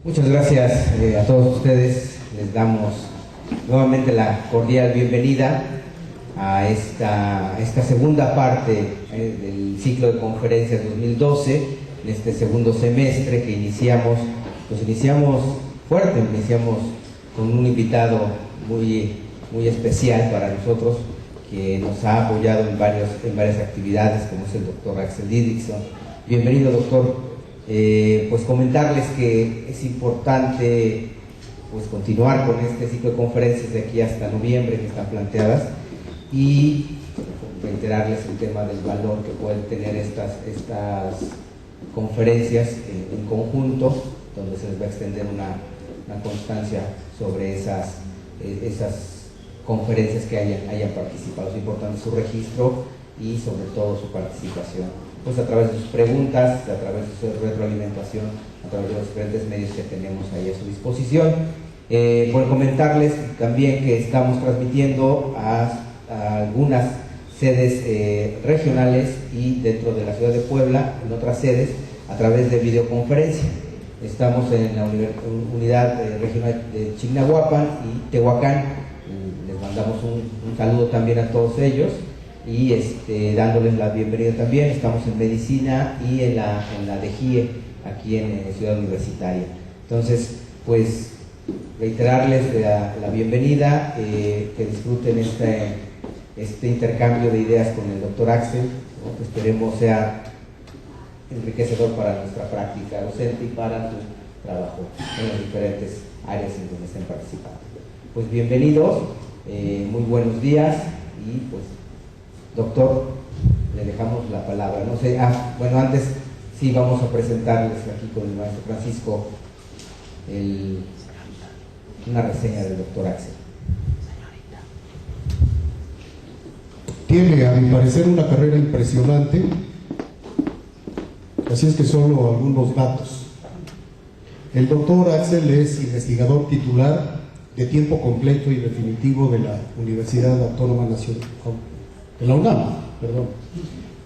Muchas gracias a todos ustedes. Les damos nuevamente la cordial bienvenida a esta segunda parte del ciclo de conferencias 2012, en este segundo semestre que iniciamos fuerte, iniciamos con un invitado muy especial para nosotros, que nos ha apoyado en varias actividades, como es el doctor Axel Didrikson. Bienvenido, doctor. Pues comentarles que es importante pues continuar con este ciclo de conferencias de aquí hasta noviembre que están planteadas, y reiterarles el tema del valor que pueden tener estas conferencias en conjunto, donde se les va a extender una constancia sobre esas conferencias que hayan participado. Es importante su registro y sobre todo su participación, pues a través de sus preguntas, a través de su retroalimentación, a través de los diferentes medios que tenemos ahí a su disposición. Por comentarles también que estamos transmitiendo a algunas sedes regionales y dentro de la ciudad de Puebla, en otras sedes, a través de videoconferencia. Estamos en la unidad regional de Chignahuapan y Tehuacán. Les mandamos un saludo también a todos ellos, y dándoles la bienvenida también. Estamos en Medicina y en la de GIE, aquí en Ciudad Universitaria. Entonces, pues, reiterarles la bienvenida, que disfruten este intercambio de ideas con el doctor Axel, ¿no? Que esperemos sea enriquecedor para nuestra práctica docente y para su trabajo en las diferentes áreas en donde estén participando. Pues bienvenidos, muy buenos días, y pues, doctor, le dejamos la palabra. No sé, bueno, antes sí vamos a presentarles aquí con el maestro Francisco una reseña del doctor Axel. Tiene, a mi parecer, una carrera impresionante, así es que solo algunos datos. El doctor Axel es investigador titular de tiempo completo y definitivo de la Universidad Autónoma Nacional, de la UNAM, perdón.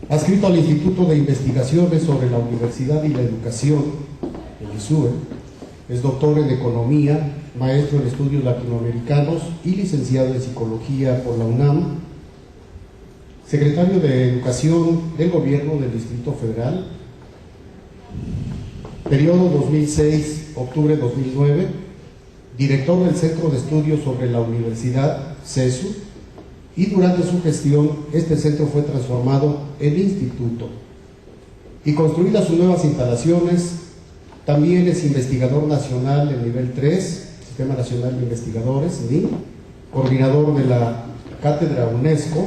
Adscrito al Instituto de Investigaciones sobre la Universidad y la Educación, el ISUE. Es doctor en Economía, maestro en Estudios Latinoamericanos y licenciado en Psicología por la UNAM. Secretario de Educación del Gobierno del Distrito Federal. Periodo 2006-octubre 2009. Director del Centro de Estudios sobre la Universidad, CESU. Y durante su gestión, este centro fue transformado en instituto. Y construidas sus nuevas instalaciones, también es investigador nacional en nivel 3, Sistema Nacional de Investigadores, SNI, coordinador de la Cátedra UNESCO,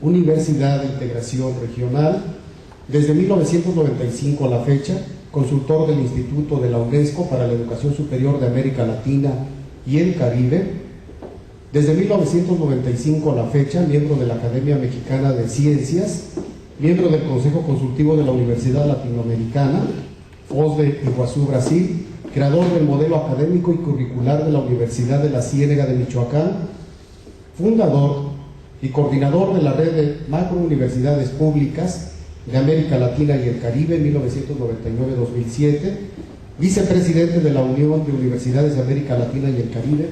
Universidad de Integración Regional, desde 1995 a la fecha, consultor del Instituto de la UNESCO para la Educación Superior de América Latina y el Caribe. Desde 1995 a la fecha, miembro de la Academia Mexicana de Ciencias, miembro del Consejo Consultivo de la Universidad Latinoamericana, Foz de Iguazú, Brasil, creador del modelo académico y curricular de la Universidad de la Ciénega de Michoacán, fundador y coordinador de la red de macrouniversidades públicas de América Latina y el Caribe en 1999-2007, vicepresidente de la Unión de Universidades de América Latina y el Caribe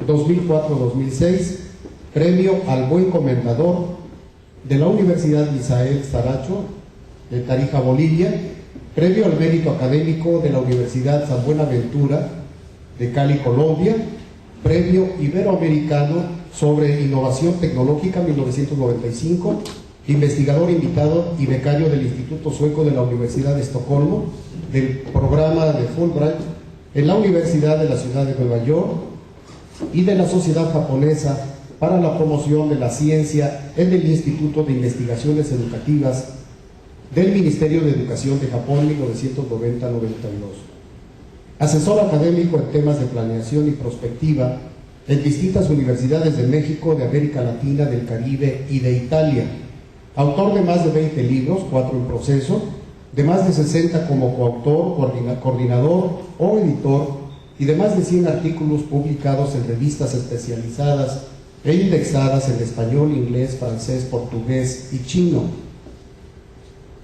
2004-2006, premio al Buen Comendador de la Universidad Misael Saracho de Tarija, Bolivia, premio al Mérito Académico de la Universidad San Buenaventura de Cali, Colombia, premio Iberoamericano sobre Innovación Tecnológica 1995, investigador invitado y becario del Instituto Sueco de la Universidad de Estocolmo, del programa de Fulbright en la Universidad de la Ciudad de Nueva York y de la Sociedad Japonesa para la Promoción de la Ciencia en el Instituto de Investigaciones Educativas del Ministerio de Educación de Japón 1990-92. Asesor académico en temas de planeación y prospectiva en distintas universidades de México, de América Latina, del Caribe y de Italia. Autor de más de 20 libros, 4 en proceso, de más de 60 como coautor, coordinador o editor, y de más de 100 artículos publicados en revistas especializadas e indexadas en español, inglés, francés, portugués y chino.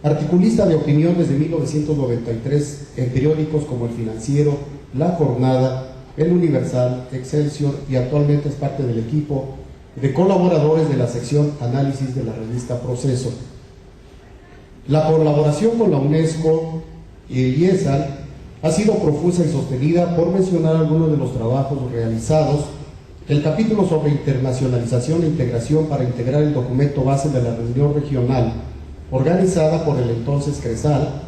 Articulista de opinión desde 1993 en periódicos como El Financiero, La Jornada, El Universal, Excelsior, y actualmente es parte del equipo de colaboradores de la sección Análisis de la revista Proceso. La colaboración con la UNESCO y IESAL ha sido profusa y sostenida. Por mencionar algunos de los trabajos realizados: el capítulo sobre internacionalización e integración para integrar el documento base de la reunión regional organizada por el entonces CRESAL,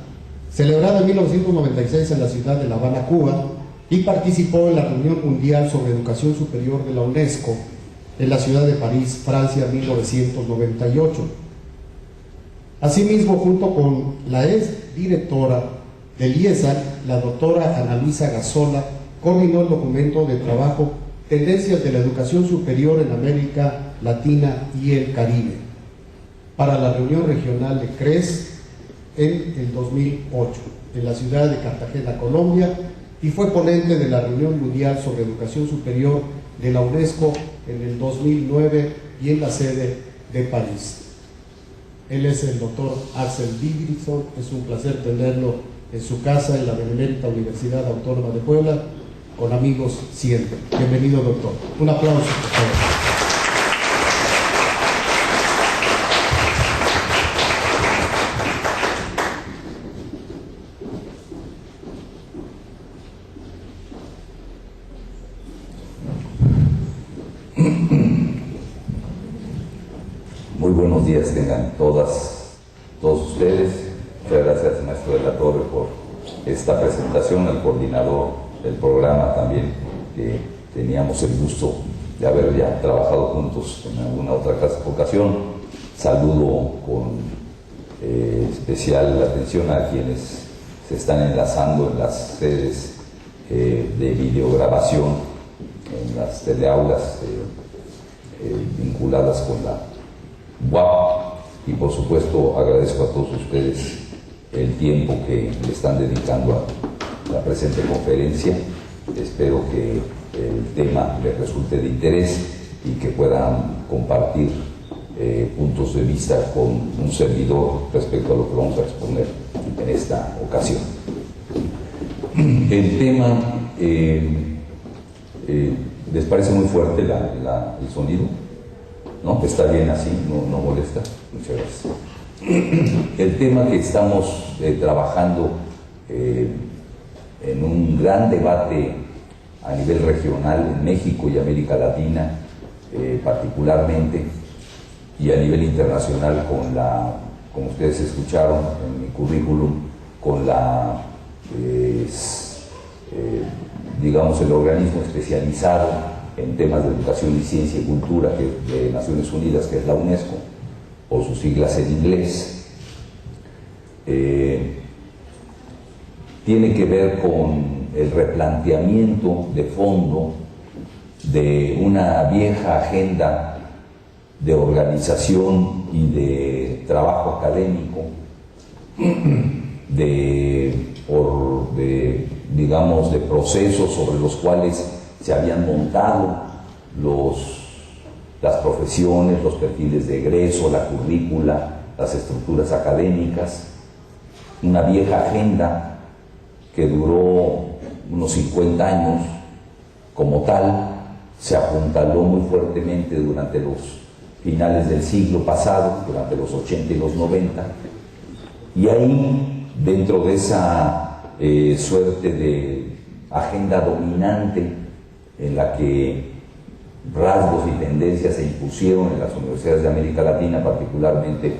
celebrada en 1996 en la ciudad de La Habana, Cuba, y participó en la reunión mundial sobre educación superior de la UNESCO en la ciudad de París, Francia, 1998. Asimismo, junto con la ex directora del IESAL, la doctora Ana Luisa Gazola, coordinó el documento de trabajo Tendencias de la Educación Superior en América Latina y el Caribe para la reunión regional de CRES en el 2008, en la ciudad de Cartagena, Colombia, y fue ponente de la reunión mundial sobre educación superior de la UNESCO en el 2009 y en la sede de París. Él es el doctor Axel Didrikson. Es un placer tenerlo en su casa en la Benemérita Universidad Autónoma de Puebla, con amigos siempre. Bienvenido, doctor. Un aplauso, por favor. Muy buenos días tengan todos ustedes. Muchas gracias, maestro de la Torre, por esta presentación, al coordinador del programa también, que teníamos el gusto de haber ya trabajado juntos en alguna otra ocasión. Saludo con especial atención a quienes se están enlazando en las sedes de videograbación, en las teleaulas vinculadas con la UAP, y por supuesto agradezco a todos ustedes el tiempo que le están dedicando a la presente conferencia. Espero que el tema les resulte de interés y que puedan compartir puntos de vista con un servidor respecto a lo que vamos a exponer en esta ocasión. El tema, ¿les parece muy fuerte el sonido? ¿No? ¿Está bien así? ¿No molesta? Muchas gracias. El tema que estamos trabajando en un gran debate a nivel regional en México y América Latina, particularmente, y a nivel internacional como ustedes escucharon en mi currículum, con digamos, el organismo especializado en temas de educación y ciencia y cultura de Naciones Unidas, que es la UNESCO, por sus siglas en inglés. Tiene que ver con el replanteamiento de fondo de una vieja agenda de organización y de trabajo académico, digamos, de procesos sobre los cuales se habían montado las profesiones, los perfiles de egreso, la currícula, las estructuras académicas. Una vieja agenda que duró unos 50 años. Como tal, se apuntaló muy fuertemente durante los finales del siglo pasado, durante los 80 y los 90, y ahí, dentro de esa suerte de agenda dominante en la que rasgos y tendencias se impusieron en las universidades de América Latina, particularmente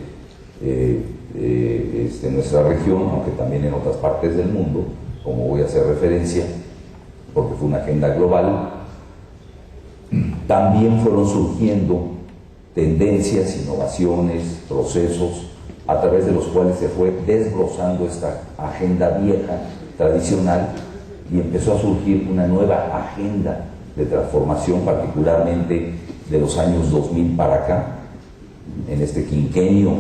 en nuestra región, aunque también en otras partes del mundo, como voy a hacer referencia, porque fue una agenda global, también fueron surgiendo tendencias, innovaciones, procesos, a través de los cuales se fue desbrozando esta agenda vieja, tradicional, y empezó a surgir una nueva agenda de transformación, particularmente de los años 2000 para acá. En este quinquenio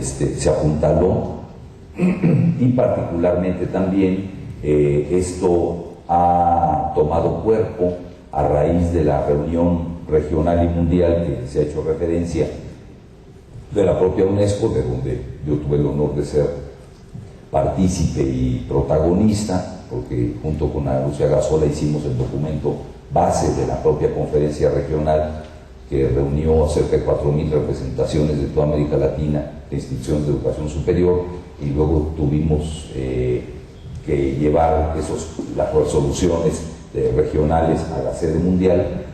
se apuntaló, y particularmente también esto ha tomado cuerpo a raíz de la reunión regional y mundial que se ha hecho referencia de la propia UNESCO, de donde yo tuve el honor de ser partícipe y protagonista, porque junto con Ana Lucia Gazola hicimos el documento base de la propia conferencia regional que reunió a cerca de 4.000 representaciones de toda América Latina de instituciones de educación superior, y luego tuvimos que llevar las resoluciones regionales a la sede mundial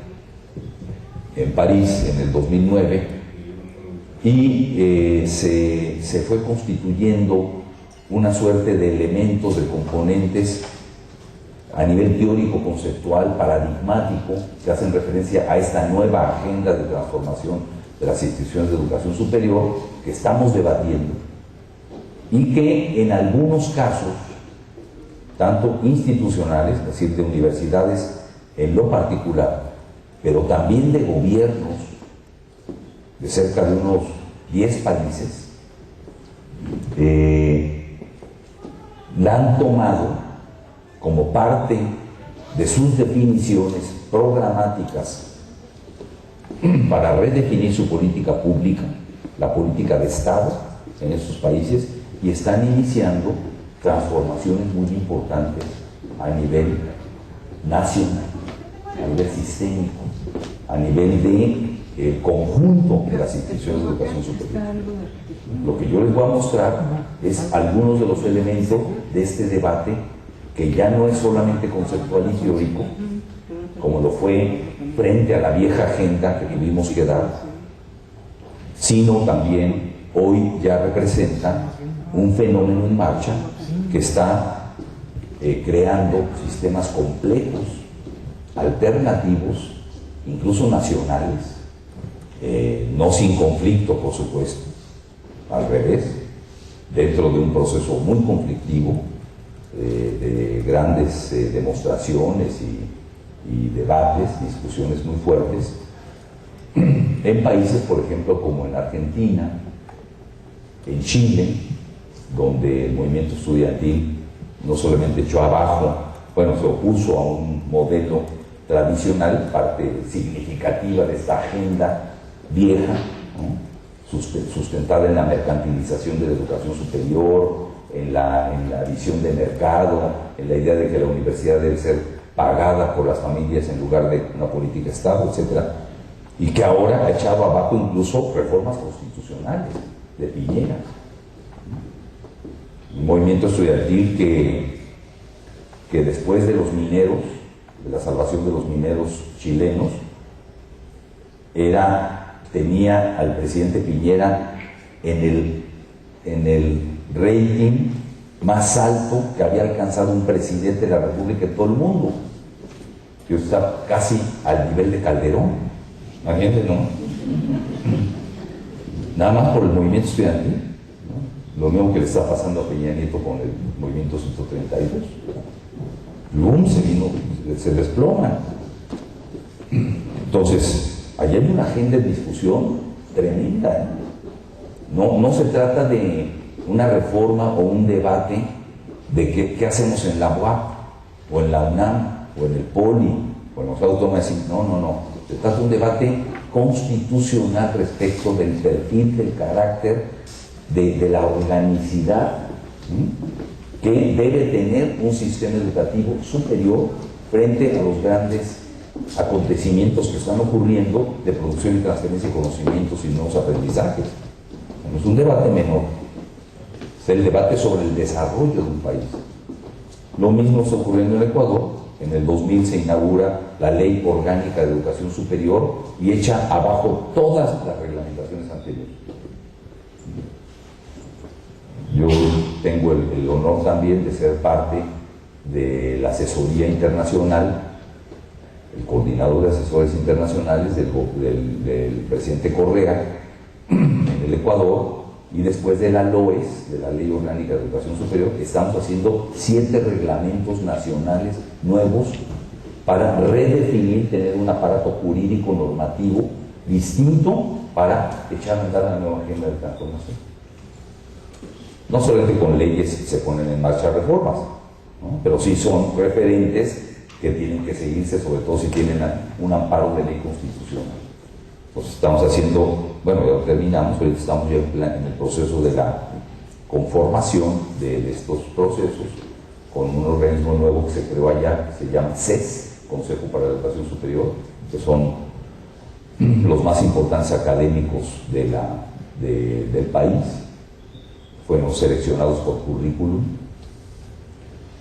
en París en el 2009, y se fue constituyendo una suerte de elementos, de componentes a nivel teórico, conceptual, paradigmático, que hacen referencia a esta nueva agenda de transformación de las instituciones de educación superior que estamos debatiendo, y que en algunos casos, tanto institucionales, es decir, de universidades en lo particular, pero también de gobiernos de cerca de unos 10 países, la han tomado como parte de sus definiciones programáticas para redefinir su política pública, la política de Estado en esos países, y están iniciando transformaciones muy importantes a nivel nacional, a nivel sistémico, a nivel de conjunto de las instituciones de educación superior. Lo que yo les voy a mostrar es algunos de los elementos de este debate, que ya no es solamente conceptual y teórico, como lo fue frente a la vieja agenda que tuvimos que dar, sino también hoy ya representa un fenómeno en marcha que está creando sistemas completos, alternativos, incluso nacionales, no sin conflicto, por supuesto, al revés, dentro de un proceso muy conflictivo, de grandes demostraciones y debates, discusiones muy fuertes, en países, por ejemplo, como en Argentina, en Chile, donde el movimiento estudiantil no solamente echó abajo, se opuso a un modelo tradicional, parte significativa de esta agenda vieja, ¿no?, sustentada en la mercantilización de la educación superior, en la visión de mercado, en la idea de que la universidad debe ser pagada por las familias en lugar de una política de Estado, etc. Y que ahora ha echado abajo incluso reformas constitucionales de Piñera. Un movimiento estudiantil que después de los mineros, de la salvación de los mineros chilenos, tenía al presidente Piñera en el rating más alto que había alcanzado un presidente de la República en todo el mundo. Que está casi al nivel de Calderón. Imagínense, ¿no? Nada más por el movimiento estudiantil, ¿no? Lo mismo que le está pasando a Peña Nieto con el movimiento 132. ¡Lum! Se desploma. Entonces, allí hay una agenda de discusión tremenda, ¿eh? No se trata de una reforma o un debate de qué hacemos en la UAP, o en la UNAM, o en el POLI, o en los autónomos. No. Se trata de un debate constitucional respecto del perfil, del carácter, de la organicidad, ¿sí?, que debe tener un sistema educativo superior frente a los grandes acontecimientos que están ocurriendo de producción y transferencia de conocimientos y nuevos aprendizajes. No es un debate menor, es el debate sobre el desarrollo de un país. Lo mismo está ocurriendo en Ecuador. En el 2000 se inaugura la Ley Orgánica de Educación Superior y echa abajo todas las reglamentaciones anteriores. Yo tengo el honor también de ser parte de la asesoría internacional, el coordinador de asesores internacionales del presidente Correa en el Ecuador, y después de la LOES, de la Ley Orgánica de Educación Superior, estamos haciendo 7 reglamentos nacionales nuevos para redefinir, tener un aparato jurídico normativo distinto para echar a andar la nueva agenda de transformación. No solamente con leyes se ponen en marcha reformas, ¿no?, pero sí son referentes que tienen que seguirse, sobre todo si tienen un amparo de ley constitucional. pues estamos haciendo, bueno, ya terminamos, ahorita estamos ya en el proceso de la conformación de estos procesos con un organismo nuevo que se creó allá, que se llama CES, Consejo para la Educación Superior, que son los más importantes académicos del país. Fueron seleccionados por currículum.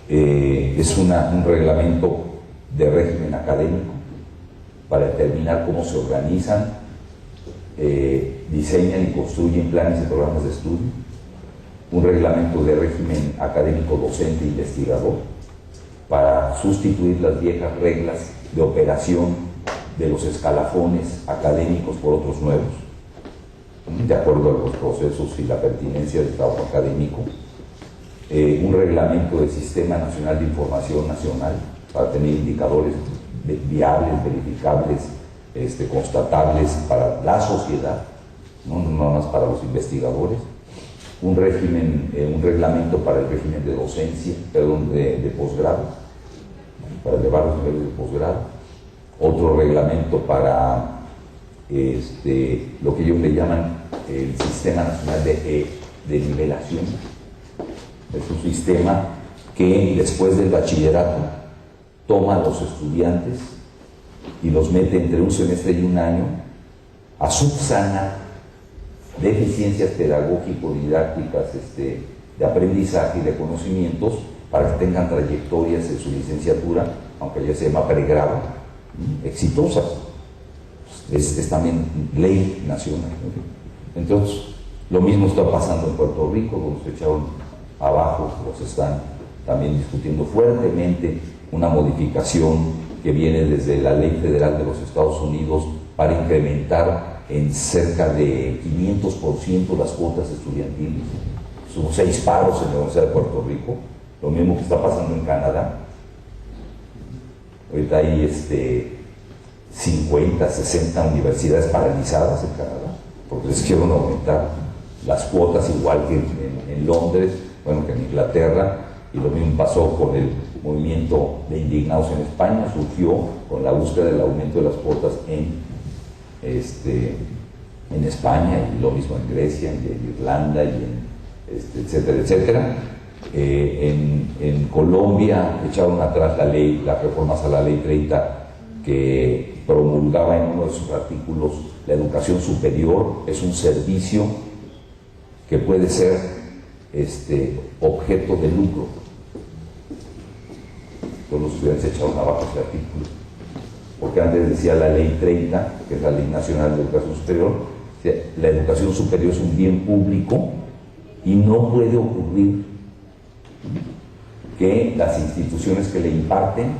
Es un reglamento de régimen académico para determinar cómo se organizan, diseñan y construyen planes y programas de estudio. Un reglamento de régimen académico docente e investigador para sustituir las viejas reglas de operación de los escalafones académicos por otros nuevos, de acuerdo a los procesos y la pertinencia del trabajo académico. Un reglamento del Sistema Nacional de Información Nacional para tener indicadores viables, verificables, constatables para la sociedad, no más para los investigadores. Un reglamento para el régimen de docencia, de posgrado, para elevar los niveles de posgrado. Otro reglamento para lo que ellos le llaman el Sistema Nacional de Nivelación. Es un sistema que después del bachillerato toma a los estudiantes y los mete entre un semestre y un año a subsanar deficiencias pedagógico-didácticas de aprendizaje y de conocimientos para que tengan trayectorias en su licenciatura, aunque ya se llama pregrado, exitosas. Es también ley nacional. Entonces, lo mismo está pasando en Puerto Rico, donde se echaron abajo, los están también discutiendo fuertemente una modificación que viene desde la Ley Federal de los Estados Unidos para incrementar en cerca de 500% las cuotas estudiantiles. Son 6 paros en la Universidad de Puerto Rico, lo mismo que está pasando en Canadá. Ahorita hay 50, 60 universidades paralizadas en Canadá, porque les quieren aumentar las cuotas igual que en Londres, bueno, que en Inglaterra, y lo mismo pasó con el movimiento de indignados en España, surgió con la búsqueda del aumento de las cuotas en España, y lo mismo en Grecia, y en Irlanda, y etcétera, etcétera. En Colombia echaron atrás las reformas a la Ley 30 que promulgaba en uno de sus artículos la educación superior es un servicio que puede ser objeto de lucro. Todos los estudiantes echaron abajo ese artículo, porque antes decía la Ley 30, que es la Ley Nacional de Educación Superior, la educación superior es un bien público y no puede ocurrir que las instituciones que le imparten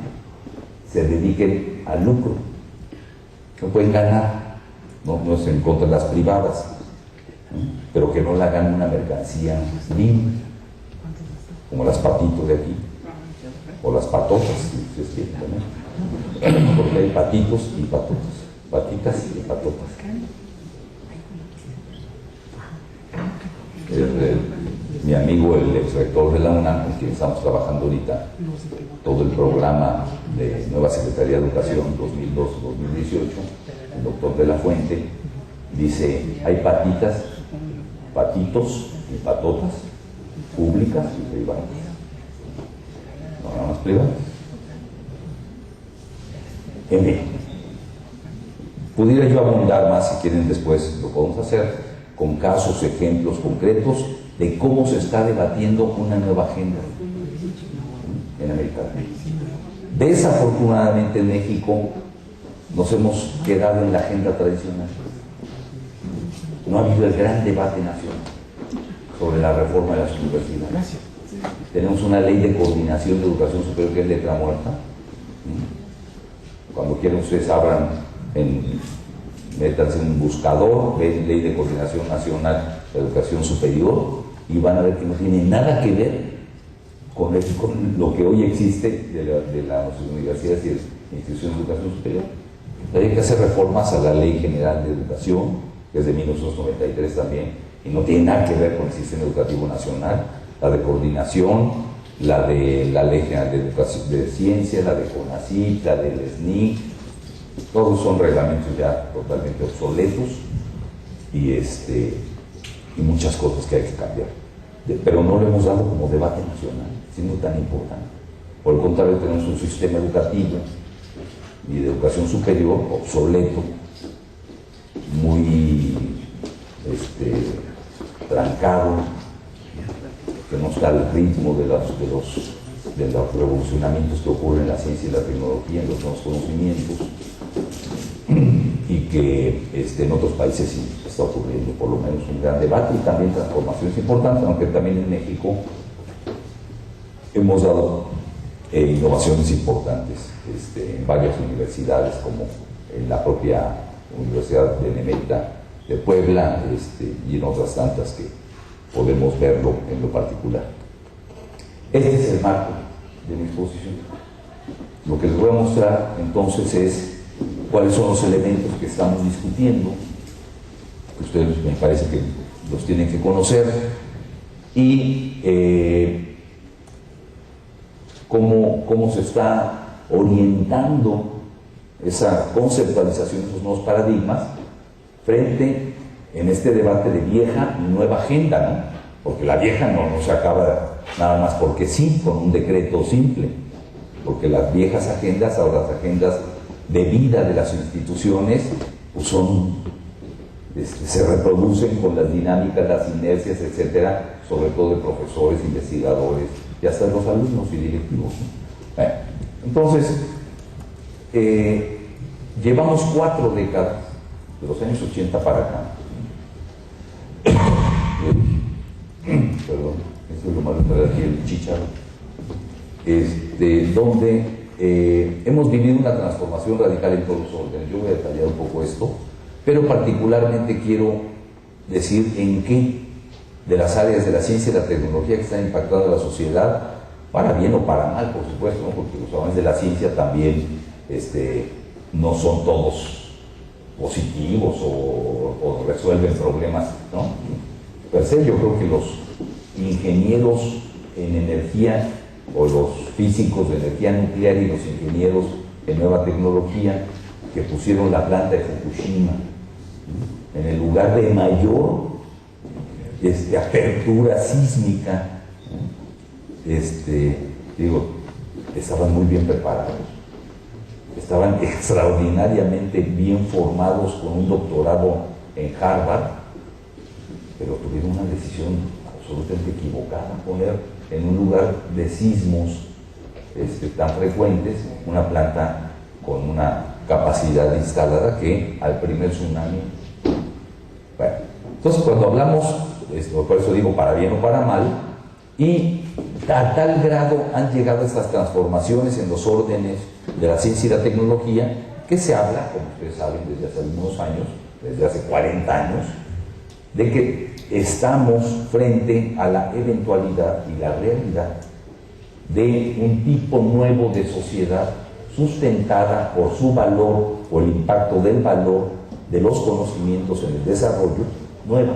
se dediquen al lucro. No pueden ganar, no es en contra de las privadas, pero que no la hagan una mercancía limpia, como las patitos de aquí, o las patotas, si es cierto, ¿no? Porque hay patitos y patotas, patitas y patotas. Mi amigo, el exrector de la UNAM, con quien estamos trabajando ahorita, todo el programa de nueva Secretaría de Educación 2002-2018, el doctor de la Fuente, dice, hay patitas, patitos y patotas públicas y privadas. No, nada más privadas. Pudiera yo abundar más, si quieren después lo podemos hacer, con casos, ejemplos concretos de cómo se está debatiendo una nueva agenda en América Latina. Desafortunadamente en México nos hemos quedado en la agenda tradicional. No ha habido el gran debate nacional sobre la reforma de las universidades. Tenemos una ley de coordinación de educación superior que es letra muerta. Cuando quieran ustedes abran, métanse en un buscador, ven Ley de Coordinación Nacional de Educación Superior y van a ver que no tiene nada que ver con lo que hoy existe de las universidades y de instituciones de educación superior. Hay que hacer reformas a la Ley General de Educación, que es de 1993 también, y no tiene nada que ver con el sistema educativo nacional, la de coordinación, la de la Ley General de Educación de Ciencia, la de CONACYT, la del SNIC, Todos son reglamentos ya totalmente obsoletos y muchas cosas que hay que cambiar. Pero no lo hemos dado como debate nacional, siendo tan importante. Por el contrario, tenemos un sistema educativo y de educación superior obsoleto, muy trancado, que no está al ritmo de los revolucionamientos que ocurren en la ciencia y la tecnología, en los nuevos conocimientos, y que en otros países sí está ocurriendo por lo menos un gran debate y también transformaciones importantes, aunque también en México hemos dado innovaciones importantes en varias universidades, como en la propia Universidad Benemérita de Puebla y en otras tantas que podemos verlo en lo particular. Este es el marco de mi exposición. Lo que les voy a mostrar entonces es cuáles son los elementos que estamos discutiendo, que ustedes me parece que los tienen que conocer, y cómo se está orientando esa conceptualización, esos nuevos paradigmas, frente en este debate de vieja y nueva agenda, ¿no? Porque la vieja no se acaba nada más porque sí, con un decreto simple, porque las viejas agendas, ahora las agendas de vida de las instituciones, pues se reproducen con las dinámicas, las inercias, etcétera, sobre todo de profesores, investigadores y hasta de los alumnos y directivos, ¿no? Entonces, llevamos 4 décadas, de los años 80 para acá. Perdón, esto es lo malo de traer aquí el chícharo. Donde hemos vivido una transformación radical en todos los órdenes. Yo voy a detallar un poco esto, pero particularmente quiero decir en qué de las áreas de la ciencia y la tecnología que están impactando a la sociedad, para bien o para mal, por supuesto, ¿no? Porque los avances de la ciencia también no son todos positivos o resuelven problemas, ¿no? Per se, yo creo que los ingenieros en energía, o los físicos de energía nuclear y los ingenieros en nueva tecnología que pusieron la planta de Fukushima en el lugar de mayor apertura sísmica, estaban muy bien preparados, estaban extraordinariamente bien formados con un doctorado en Harvard, pero tuvieron una decisión absolutamente equivocada: poner en un lugar de sismos tan frecuentes una planta con una capacidad instalada que al primer tsunami. Bueno, entonces cuando hablamos, por eso digo para bien o para mal, y a tal grado han llegado estas transformaciones en los órdenes de la ciencia y la tecnología, que se habla, como ustedes saben, desde hace algunos años, desde hace 40 años, de que estamos frente a la eventualidad y la realidad de un tipo nuevo de sociedad sustentada por su valor, por el impacto del valor de los conocimientos en el desarrollo, nueva,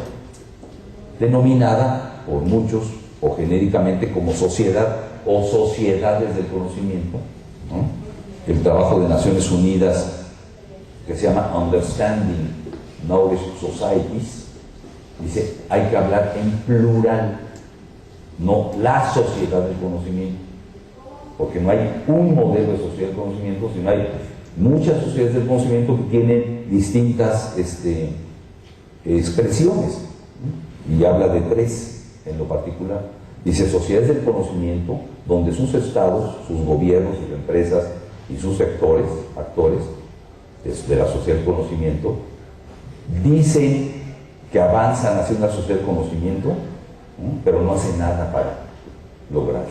denominada por muchos o genéricamente como sociedad o sociedades del conocimiento, ¿no? El trabajo de Naciones Unidas, que se llama Understanding Knowledge Societies, dice: hay que hablar en plural, no la sociedad del conocimiento, porque no hay un modelo de sociedad del conocimiento, sino hay muchas sociedades del conocimiento que tienen distintas expresiones, y habla de 3 en lo particular. Dice: sociedades del conocimiento, donde sus estados, sus gobiernos, sus empresas y sus sectores, actores de la sociedad del conocimiento, dicen que avanzan hacia una sociedad del conocimiento, pero no hacen nada para lograrlo.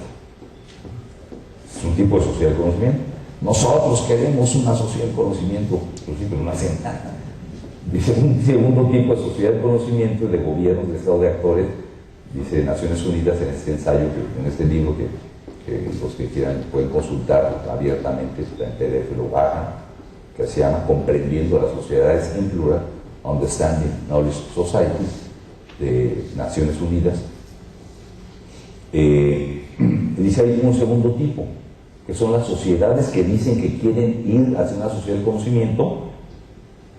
Es un tipo de sociedad del conocimiento. Nosotros queremos una sociedad del conocimiento, pues sí, pero no hacen nada. Dice: un segundo tipo de sociedad del conocimiento, de gobiernos, de estado, de actores, dice Naciones Unidas en este ensayo, en este libro que los que quieran pueden consultar abiertamente, está en PDF, lo bajan, que se llama Comprendiendo las Sociedades en Plural, Understanding Knowledge Societies, de Naciones Unidas. Dice: hay un segundo tipo, que son las sociedades que dicen que quieren ir hacia una sociedad del conocimiento,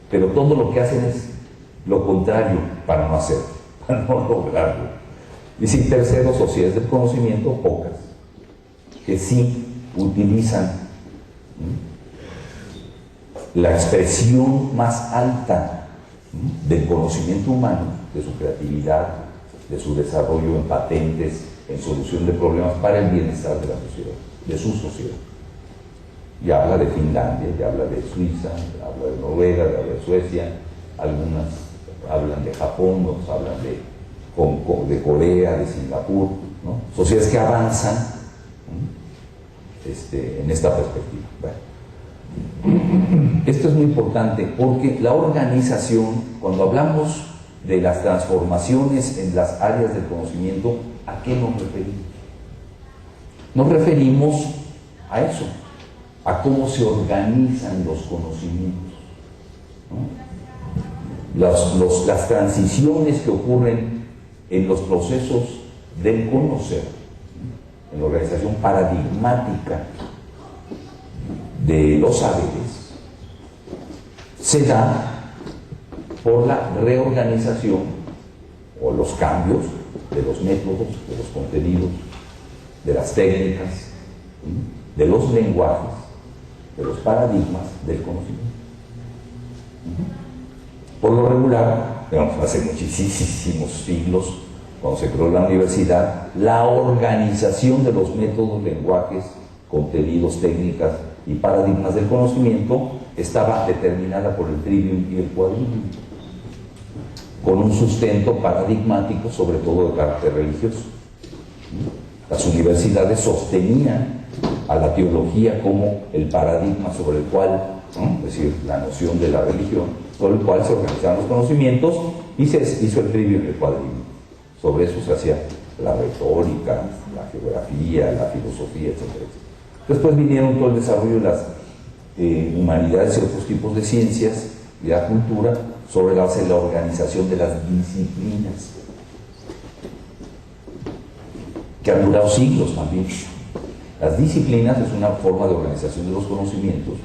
pero todo lo que hacen es lo contrario para no hacerlo, para no lograrlo. Y sí, tercero, sociedades del conocimiento, pocas, que sí utilizan la expresión más alta del conocimiento humano, de su creatividad, de su desarrollo en patentes, en solución de problemas para el bienestar de la sociedad, de su sociedad. Y habla de Finlandia, y habla de Suiza, habla de Noruega, habla de Suecia, algunas hablan de Japón, otros hablan de Corea, de Singapur, ¿no? Sociedades que avanzan en esta perspectiva. Bueno. Esto es muy importante porque la organización, cuando hablamos de las transformaciones en las áreas del conocimiento, ¿a qué nos referimos? Nos referimos a eso, a cómo se organizan los conocimientos, ¿no? Las transiciones que ocurren en los procesos del conocer, en la organización paradigmática de los saberes, se da por la reorganización o los cambios de los métodos, de los contenidos, de las técnicas, de los lenguajes, de los paradigmas del conocimiento. Por lo regular, hace muchísimos siglos, cuando se creó la universidad, la organización de los métodos, lenguajes, contenidos, técnicas y paradigmas del conocimiento estaba determinada por el trivium y el quadrivium, con un sustento paradigmático, sobre todo de carácter religioso. Las universidades sostenían a la teología como el paradigma sobre el cual, es decir, la noción de la religión, sobre el cual se organizaban los conocimientos, y se hizo el trivium y el quadrivium. Sobre eso se hacía la retórica, la geografía, la filosofía, etc. Después vinieron todo el desarrollo de las humanidades y otros tipos de ciencias y la cultura sobre la base de la organización de las disciplinas, que han durado siglos también. Las disciplinas es una forma de organización de los conocimientos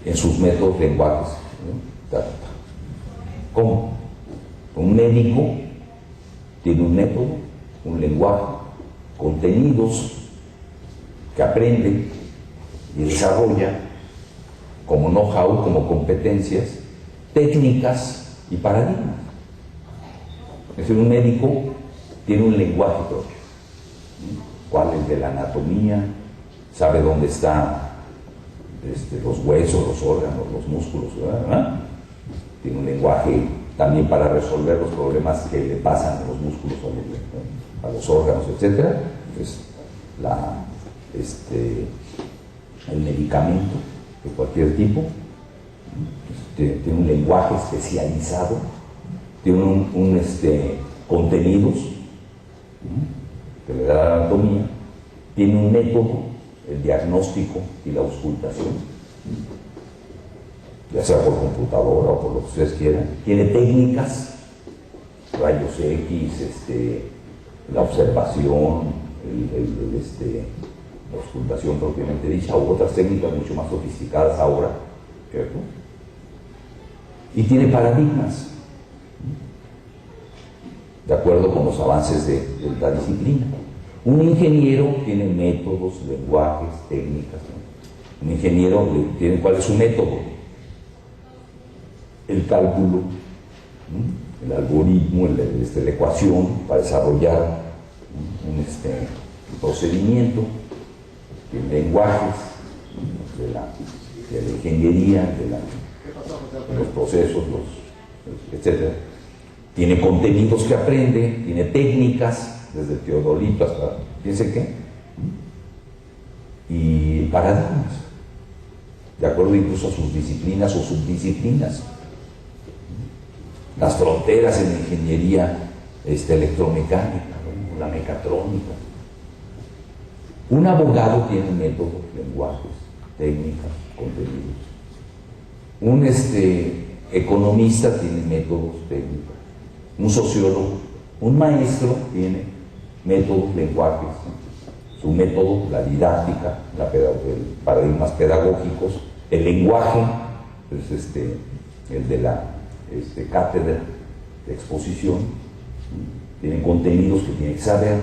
en sus métodos, lenguajes, ¿no? ¿Cómo? Un médico tiene un método, un lenguaje, contenidos que aprende y desarrolla como know-how, como competencias, técnicas y paradigmas. Es decir, un médico tiene un lenguaje propio. ¿Cuál es de la anatomía? Sabe dónde están los huesos, los órganos, los músculos, ¿verdad? Tiene un lenguaje también para resolver los problemas que le pasan a los músculos, a los órganos, etc. Pues el medicamento de cualquier tipo tiene un lenguaje especializado, tiene contenidos que le da la anatomía, tiene un método, el diagnóstico y la auscultación, ya sea por computadora o por lo que ustedes quieran, tiene técnicas, rayos X, la observación, la auscultación propiamente dicha, u otras técnicas mucho más sofisticadas ahora, ¿cierto? Y tiene paradigmas, de acuerdo con los avances de la disciplina. Un ingeniero tiene métodos, lenguajes, técnicas, ¿no? Un ingeniero tiene cuál es su método, el cálculo, ¿no? El algoritmo, la ecuación para desarrollar un procedimiento, tiene lenguajes de la ingeniería, de los procesos, etc. Tiene contenidos que aprende, tiene técnicas, desde el teodolito hasta, fíjense qué, y paradigmas, de acuerdo incluso a sus disciplinas o subdisciplinas. Las fronteras en la ingeniería electromecánica, ¿no? La mecatrónica. Un abogado tiene métodos, lenguajes, técnicas, contenidos. Un economista tiene métodos, técnicas. Un sociólogo, un maestro tiene métodos, lenguajes, su método, la didáctica, paradigmas pedagógicos, el lenguaje, pues el de la cátedra de exposición, tienen contenidos que tienen que saber,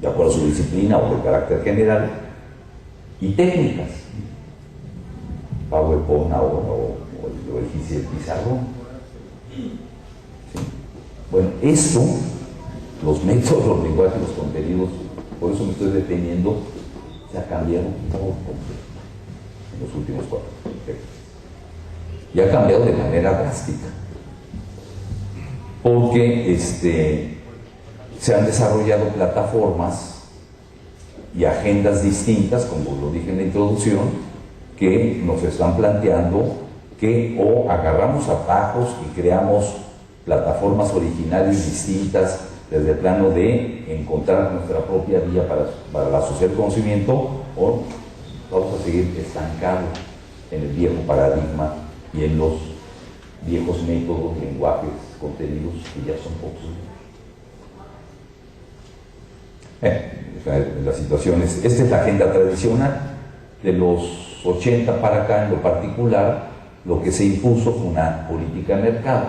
de acuerdo a su disciplina o de carácter general, y técnicas, PowerPoint ahora o el pizarrón. ¿Sí? Bueno, esto, los métodos, los lenguajes, los contenidos, por eso me estoy deteniendo, se ha cambiado todo en los últimos 4 años. Y ha cambiado de manera drástica, porque se han desarrollado plataformas y agendas distintas, como lo dije en la introducción, que nos están planteando que o agarramos atajos y creamos plataformas originales distintas desde el plano de encontrar nuestra propia vía para la sociedad del conocimiento, o vamos a seguir estancados en el viejo paradigma y en los viejos métodos, lenguajes, contenidos que ya son pocos. La situación esta es la agenda tradicional. De los 80 para acá, en lo particular, lo que se impuso fue una política de mercado,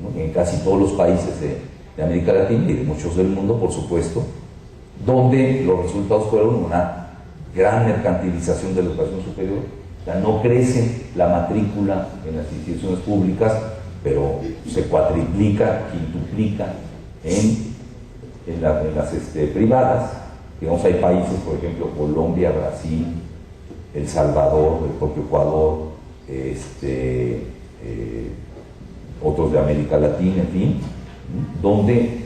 ¿no? En casi todos los países de América Latina y de muchos del mundo, por supuesto, donde los resultados fueron una gran mercantilización de la educación superior. O sea, no crece la matrícula en las instituciones públicas, pero se cuatriplica, quintuplica en las privadas. Digamos, hay países, por ejemplo, Colombia, Brasil, El Salvador, el propio Ecuador, otros de América Latina, en fin, donde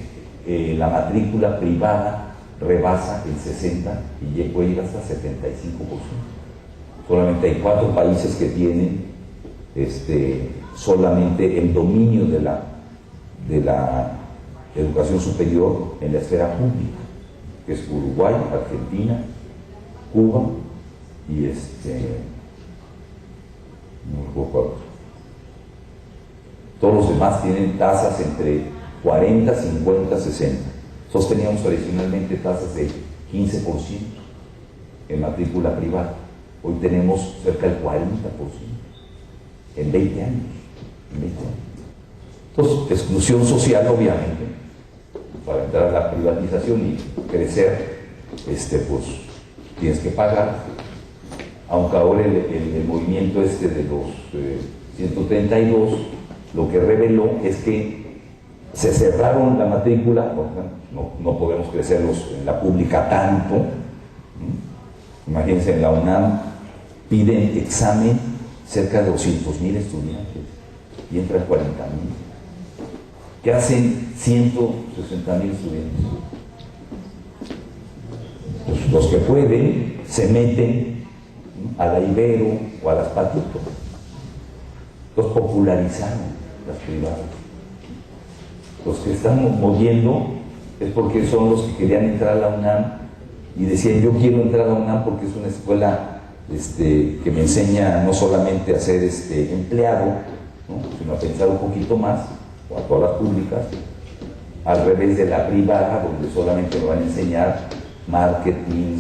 la matrícula privada rebasa el 60% y puede ir hasta 75%. Solamente hay 4 países que tienen solamente el dominio de la educación superior en la esfera pública, que es Uruguay, Argentina, Cuba y no recuerdo cuál otro. Todos los demás tienen tasas entre 40, 50, 60. Nosotros teníamos tradicionalmente tasas de 15% en matrícula privada. Hoy tenemos cerca del 40% en 20 años. Entonces, exclusión social, obviamente, para entrar a la privatización y crecer, pues tienes que pagar. Aunque ahora el movimiento de los 132 lo que reveló es que se cerraron la matrícula, no podemos crecerlos en la pública tanto. Imagínense, en la UNAM piden examen cerca de 200,000 estudiantes y entran 40,000. ¿Qué hacen 160,000 estudiantes? Pues los que pueden se meten a la Ibero o a las Patito. Los popularizaron las privadas. Los que están moviendo es porque son los que querían entrar a la UNAM y decían: yo quiero entrar a la UNAM porque es una escuela que me enseña no solamente a ser empleado, ¿no?, sino a pensar un poquito más, o a todas las públicas, al revés de la privada, donde solamente me van a enseñar marketing,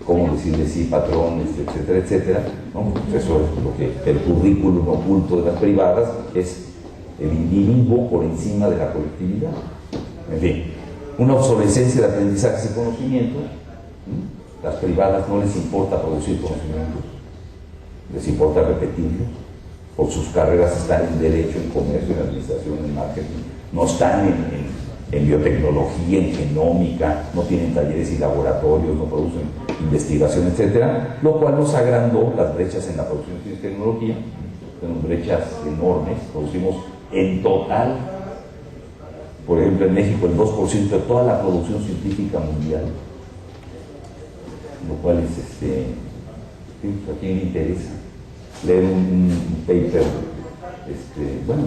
cómo decirle sí, patrón, etcétera, etcétera, ¿no? Pues eso es lo que el currículum oculto de las privadas es el individuo por encima de la colectividad. En fin, una obsolescencia de aprendizajes y conocimientos. Las privadas no les importa producir conocimientos, les importa repetirlos. Por sus carreras están en Derecho, en Comercio, en Administración, en Marketing. No están en biotecnología, en genómica, no tienen talleres y laboratorios, no producen investigación, etcétera, lo cual nos agrandó las brechas en la producción de ciencia y tecnología. Tenemos brechas enormes, producimos en total, por ejemplo, en México el 2% de toda la producción científica mundial, lo cual es, ¿a quién le interesa leer un paper,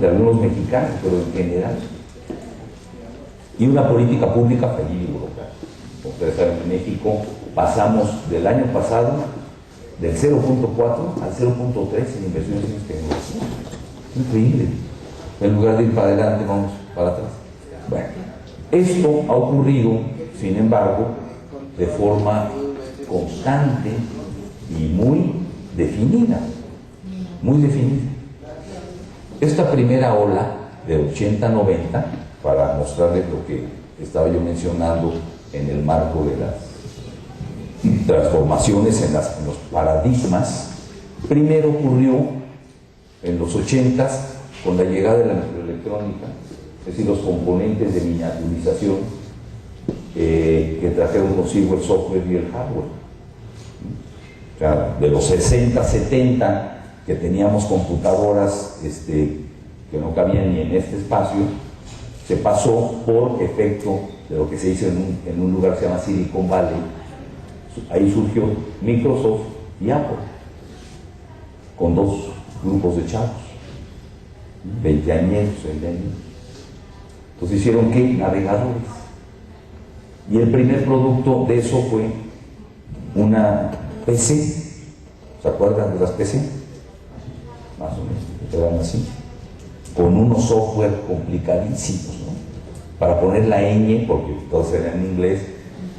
de algunos mexicanos, pero en general? Y una política pública feliz y burocrática. Como ustedes saben, en México pasamos del año pasado del 0.4 al 0.3 en inversiones en tecnología. Increíble. En lugar de ir para adelante, vamos para atrás. Bueno, esto ha ocurrido, sin embargo, de forma constante y muy definida, muy definida. Esta primera ola de 80-90, para mostrarles lo que estaba yo mencionando en el marco de las transformaciones en los paradigmas, primero ocurrió en los 80s con la llegada de la microelectrónica, es decir, los componentes de miniaturización que trajeron consigo el software y el hardware. O sea, de los 60, 70, que teníamos computadoras que no cabían ni en este espacio, se pasó por efecto de lo que se hizo en un lugar que se llama Silicon Valley. Ahí surgió Microsoft y Apple, con dos grupos de chavos, 20 años. Entonces hicieron ¿qué? Navegadores. Y el primer producto de eso fue una PC. ¿Se acuerdan de las PC? Más o menos, eran así, con unos software complicadísimos, ¿no? Para poner la ñ, porque todos eran en inglés,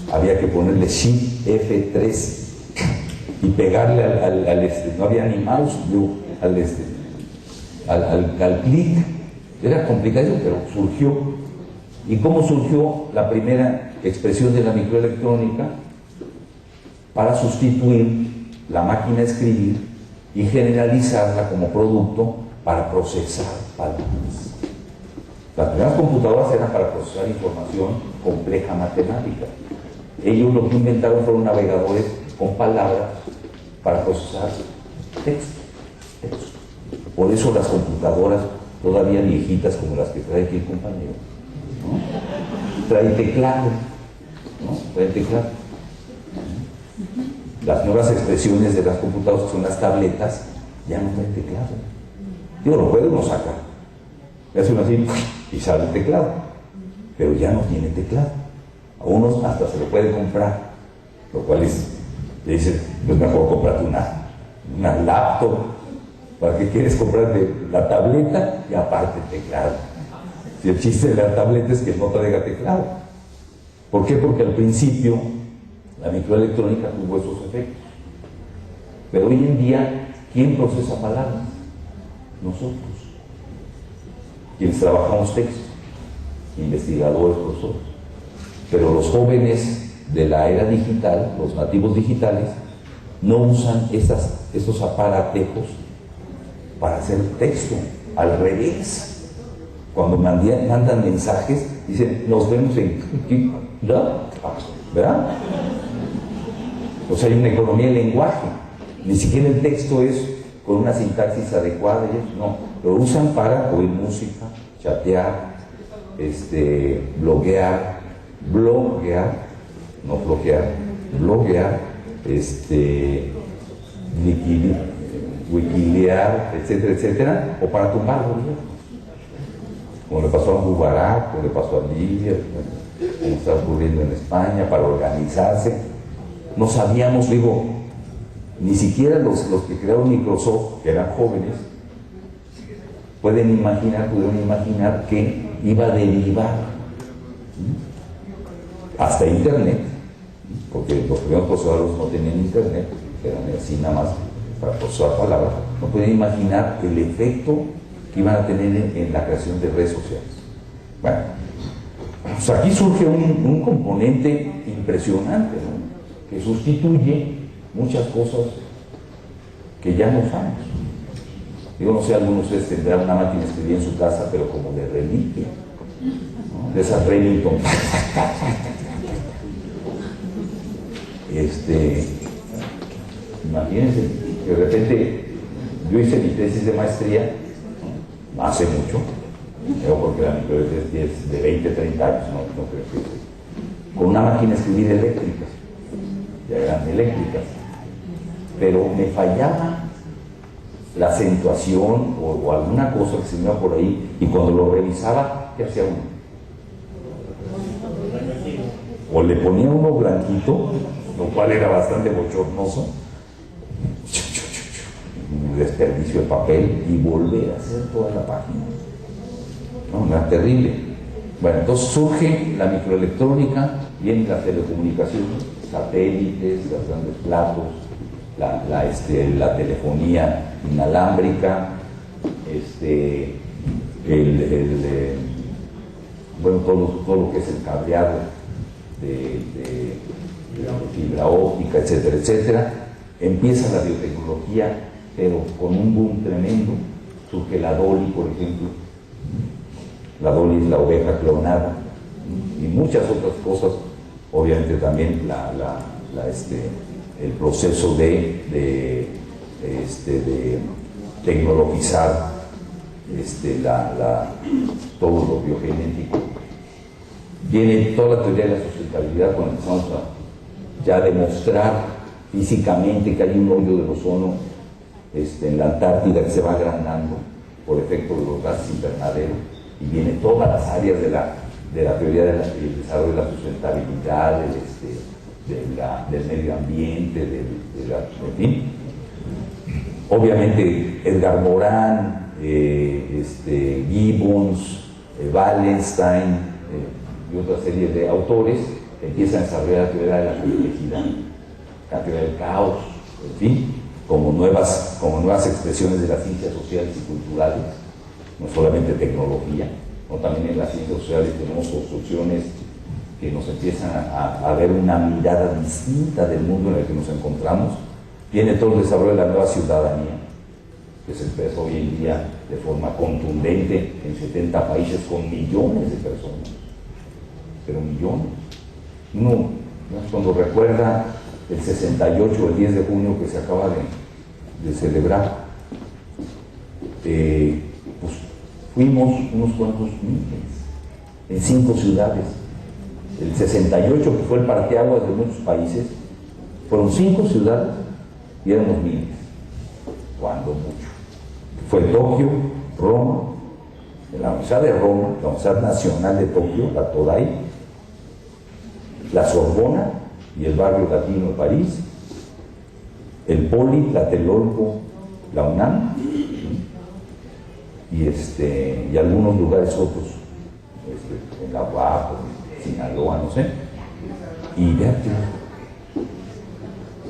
había que ponerle Shift F3 y pegarle no había ni mouse, al clic. Era complicado, pero surgió. ¿Y cómo surgió la primera expresión de la microelectrónica? Para sustituir la máquina de escribir y generalizarla como producto para procesar palabras. Las primeras computadoras eran para procesar información compleja matemática. Ellos lo que inventaron fueron navegadores con palabras para procesar texto. Por eso las computadoras todavía viejitas como las que trae aquí el compañero, ¿no? Traen teclado, ¿no? Traen teclado. Las nuevas expresiones de las computadoras, que son las tabletas, ya no traen teclado. Digo, lo puede uno sacar, le hace uno así y sale el teclado, pero ya no tiene teclado. A unos hasta se lo puede comprar, lo cual es, le dicen, pues mejor comprarte una laptop. ¿Para qué quieres comprarte la tableta y aparte el teclado? Si el chiste de la tableta es que no traiga teclado. ¿Por qué? Porque al principio la microelectrónica tuvo esos efectos. Pero hoy en día, ¿quién procesa palabras? Nosotros. Quienes trabajamos texto, investigadores, profesores. Pero los jóvenes de la era digital, los nativos digitales, no usan estos aparatejos para hacer texto. Al revés, cuando mandan mensajes, dicen, nos vemos en... ¿verdad? O sea, hay una economía del lenguaje. Ni siquiera el texto es con una sintaxis adecuada, no, lo usan para oír música, chatear, bloguear, wikilear, etcétera, etcétera, o para tumbar gobiernos, como le pasó a Mubarak, como le pasó a Libia, como está ocurriendo en España, para organizarse. No sabíamos, ni siquiera los que crearon Microsoft, que eran jóvenes, pudieron imaginar que iba a derivar hasta Internet, porque los primeros procesadores no tenían Internet, eran así nada más para procesar palabras. No pueden imaginar el efecto que iban a tener en la creación de redes sociales. Bueno, pues aquí surge un componente impresionante, ¿no? Que sustituye muchas cosas que ya no usamos. No sé, algunos de ustedes tendrán una máquina de escribir en su casa, pero como de reliquia, ¿no? De esas Remington. Imagínense, que de repente yo hice mi tesis de maestría, ¿no? Hace mucho, porque la microelectrónica es de 20, 30 años, no creo que sea, con una máquina de escribir eléctrica, ya eran eléctricas, pero me fallaba la acentuación o alguna cosa que se me iba por ahí, y cuando lo revisaba, ¿qué hacía uno? O le ponía uno blanquito, lo cual era bastante bochornoso, un desperdicio de papel, y volver a hacer toda la página. No, era terrible. Bueno, entonces surge la microelectrónica, vienen las telecomunicaciones, satélites, los grandes platos, la telefonía inalámbrica, bueno, todo lo que es el cableado de fibra óptica, etcétera, etcétera. Empieza la biotecnología, pero con un boom tremendo. Surge la Dolly, por ejemplo. La Dolly es la oveja clonada y muchas otras cosas. Obviamente también el proceso de tecnologizar todo lo biogenético. Viene toda la teoría de la sustentabilidad cuando empezamos a ya demostrar físicamente que hay un hoyo del ozono en la Antártida que se va agrandando por efecto de los gases invernaderos, y viene todas las áreas de la teoría del desarrollo de la sustentabilidad, del medio ambiente, en fin. Obviamente Edgar Morin, Gibbons, Wallenstein y otra serie de autores empiezan a desarrollar la teoría de la complejidad, la teoría del caos, en fin, como nuevas expresiones de las ciencias sociales y culturales, no solamente tecnología, no, también en las ciencias sociales tenemos construcciones que nos empiezan a ver una mirada distinta del mundo en el que nos encontramos. Viene todo el desarrollo de la nueva ciudadanía, que se expresa hoy en día de forma contundente en 70 países con millones de personas, pero millones. Uno, cuando recuerda el 68, el 10 de junio que se acaba de celebrar, pues fuimos unos cuantos miles en 5 ciudades. El 68, que fue el parteaguas de muchos países, fueron 5 ciudades y éramos miles, cuando mucho. Fue Tokio, Roma, la Universidad de Roma, la Universidad Nacional de Tokio, la Todai, la Sorbona y el barrio latino de París, el Poli, Tlatelolco, la UNAM y algunos lugares otros, en la UAP, Sinaloa, no sé, y Berkeley.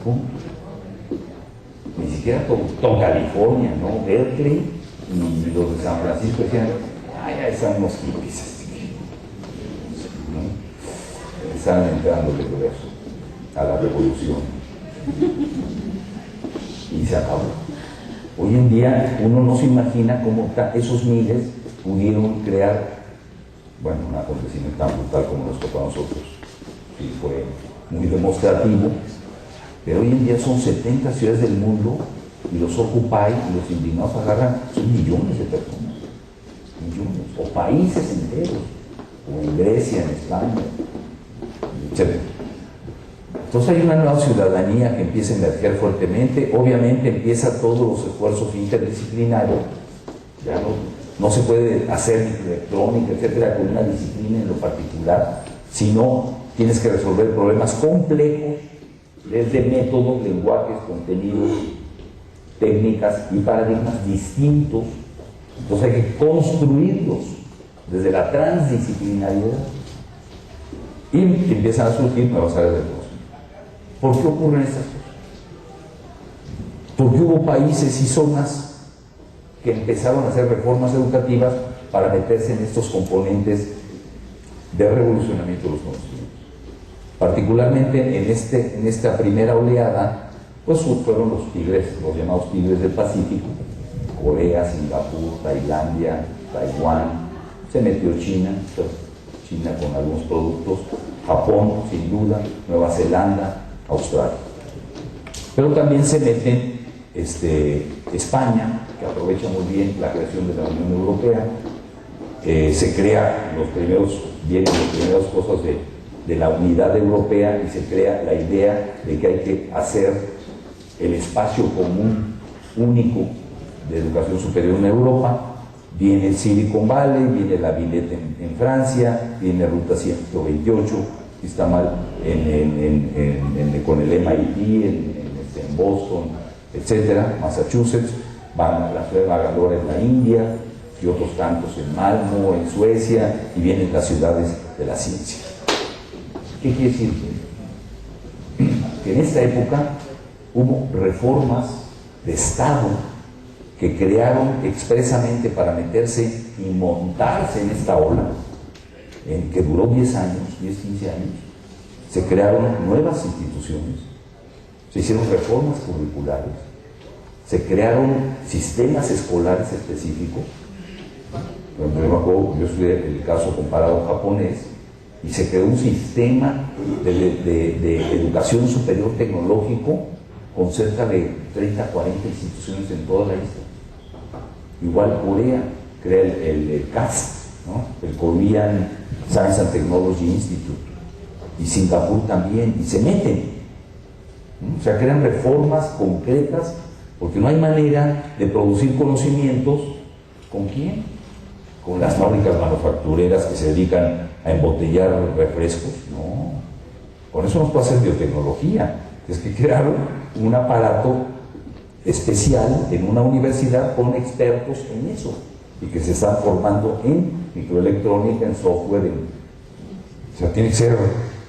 ¿Cómo? Ni siquiera todo California, ¿no? Berkeley, y los de San Francisco decían, ay, ya están unos hippies, ¿no? Están entrando de regreso a la revolución. Y se acabó. Hoy en día uno no se imagina cómo esos miles pudieron crear, bueno, un acontecimiento tan brutal como nos tocó a nosotros. Sí, fue muy demostrativo, pero hoy en día son 70 ciudades del mundo y los Occupy y los indignados agarran, son millones de personas, millones, o países enteros, o en Grecia, en España, etc. Entonces hay una nueva ciudadanía que empieza a emerger fuertemente. Obviamente empieza todos los esfuerzos interdisciplinarios. Ya no se puede hacer electrónica, etcétera, con una disciplina en lo particular, sino tienes que resolver problemas complejos desde métodos, lenguajes, contenidos, técnicas y paradigmas distintos. Entonces hay que construirlos desde la transdisciplinariedad y empiezan a surgir nuevas áreas de negocio. ¿Por qué ocurren estas cosas? Porque hubo países y zonas que empezaron a hacer reformas educativas para meterse en estos componentes de revolucionamiento de los conocimientos. Particularmente en esta primera oleada, pues fueron los tigres, los llamados tigres del Pacífico, Corea, Singapur, Tailandia, Taiwán, se metió China con algunos productos, Japón, sin duda, Nueva Zelanda, Australia. Pero también se meten España, que aprovecha muy bien la creación de la Unión Europea, se crea vienen las primeras cosas de la unidad europea y se crea la idea de que hay que hacer el espacio común único de educación superior en Europa. Viene el Silicon Valley, viene la Villette en Francia, viene Ruta 128, si está mal, con el MIT en Boston, etcétera, Massachusetts, van a la ciudad de Bangalore en la India y otros tantos en Malmö, en Suecia, y vienen las ciudades de la ciencia. ¿Qué quiere decir? que en esta época hubo reformas de Estado que crearon expresamente para meterse y montarse en esta ola, en que duró 10 años, 15 años. Se crearon nuevas instituciones, se hicieron reformas curriculares, se crearon sistemas escolares específicos. Yo estudié el caso comparado japonés, y se creó un sistema de educación superior tecnológico con cerca de 30, 40 instituciones en toda la isla. Igual Corea crea el CAST, ¿no? El Korean Science and Technology Institute, y Singapur también, y se meten, ¿no? O sea, crean reformas concretas, porque no hay manera de producir conocimientos. ¿Con quién? Con las fábricas manufactureras que se dedican a embotellar refrescos. No, con eso no puede hacer biotecnología. Es que crearon un aparato especial en una universidad con expertos en eso, y que se están formando en microelectrónica, en software, o sea, tiene que ser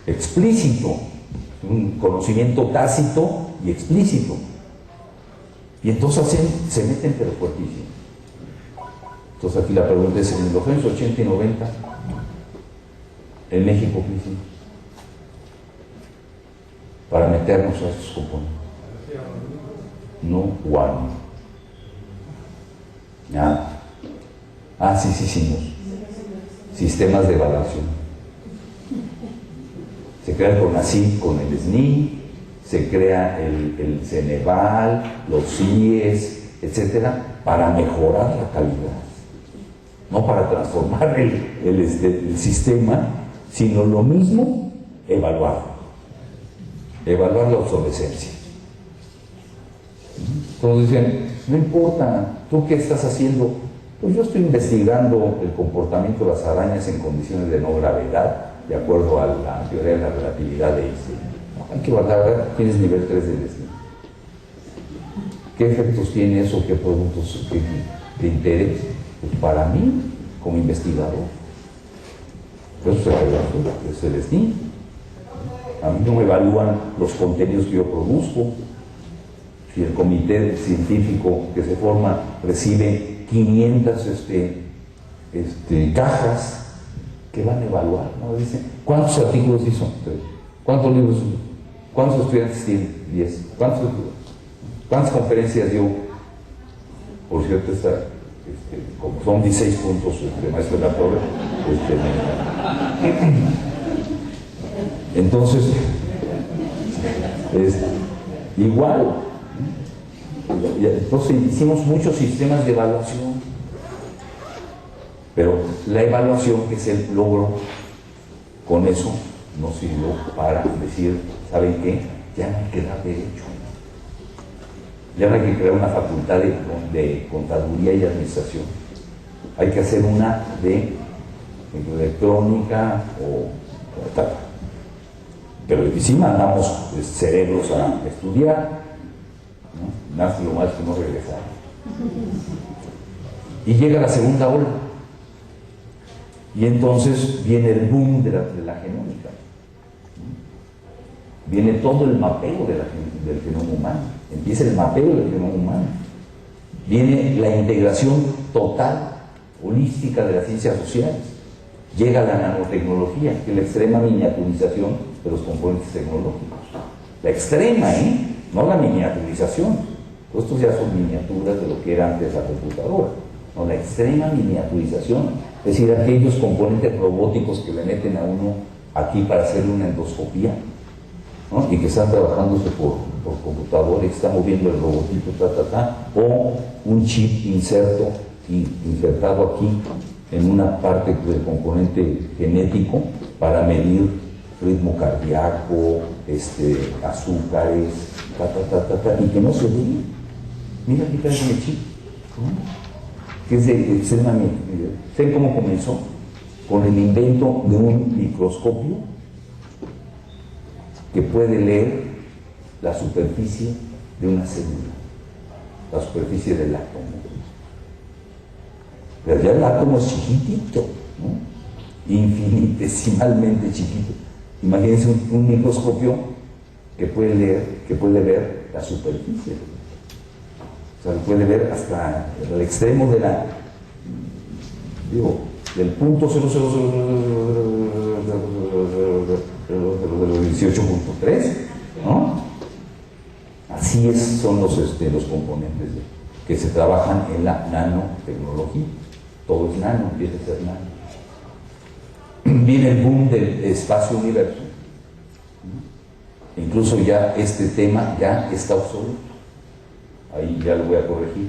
explícito, un conocimiento tácito y explícito. Y entonces se meten pero fuertísimo. Entonces aquí la pregunta es, en los años 80 y 90, en México, ¿qué hicimos para meternos a estos componentes? No, one. Nada. Sí hicimos. Sistemas de evaluación. Se crea el CONACYT con el SNI, se crea el Ceneval, los CIES, etcétera, para mejorar la calidad. No para transformar el sistema, sino lo mismo, evaluar la obsolescencia. Todos dicen, no importa, ¿tú qué estás haciendo? Pues yo estoy investigando el comportamiento de las arañas en condiciones de no gravedad, de acuerdo a la teoría de la relatividad de Einstein. Hay que guardar, tienes nivel 3 del SNI. ¿Qué efectos tiene eso? ¿Qué productos de interés? Pues para mí, como investigador, eso es el SNI. A mí no me evalúan los contenidos que yo produzco. Si el comité científico que se forma recibe 500 cajas, ¿qué van a evaluar? ¿No? Dicen, ¿cuántos artículos hizo? ¿Cuántos libros? ¿Cuántos estudiantes tiene? 10. ¿Cuántas conferencias dio? Por cierto, como son 16 puntos de maestro de la torre, entonces, igual. Entonces hicimos muchos sistemas de evaluación, pero la evaluación, que es el logro, con eso nos sirvió para decir, ¿saben qué? Ya no hay que dar derecho, ya no hay que crear una facultad de contaduría y administración, hay que hacer una de electrónica o tal. Pero sí mandamos cerebros a estudiar, ¿no? Nace lo más que no regresar. Y llega la segunda ola. Y entonces viene el boom de la genómica. Viene todo el mapeo del genoma humano. Empieza el mapeo del genoma humano. Viene la integración total, holística de las ciencias sociales. Llega la nanotecnología, que es la extrema miniaturización de los componentes tecnológicos. La extrema, no la miniaturización. Pues estos ya son miniaturas de lo que era antes la computadora. No, la extrema miniaturización, es decir, aquellos componentes robóticos que le meten a uno aquí para hacerle una endoscopía, ¿no? Y que están trabajándose por computadora y que está moviendo el robotito, o un chip insertado aquí en una parte del componente genético para medir ritmo cardíaco, azúcares, y que no se ve. Mira aquí trae el chip, ¿no? Que es de extremadamente. ¿Saben cómo comenzó? Con el invento de un microscopio que puede leer la superficie de una célula, la superficie del átomo. Pero ya el átomo es chiquitito, ¿no? Infinitesimalmente chiquito. Imagínense un microscopio que puede ver la superficie. O sea, puede ver hasta el extremo de la, del punto 18.3, ¿no? Así son los componentes que se trabajan en la nanotecnología. Todo es nano, empieza a ser nano. Viene el boom del espacio-universo. Incluso ya este tema ya está obsoleto. Ahí ya lo voy a corregir.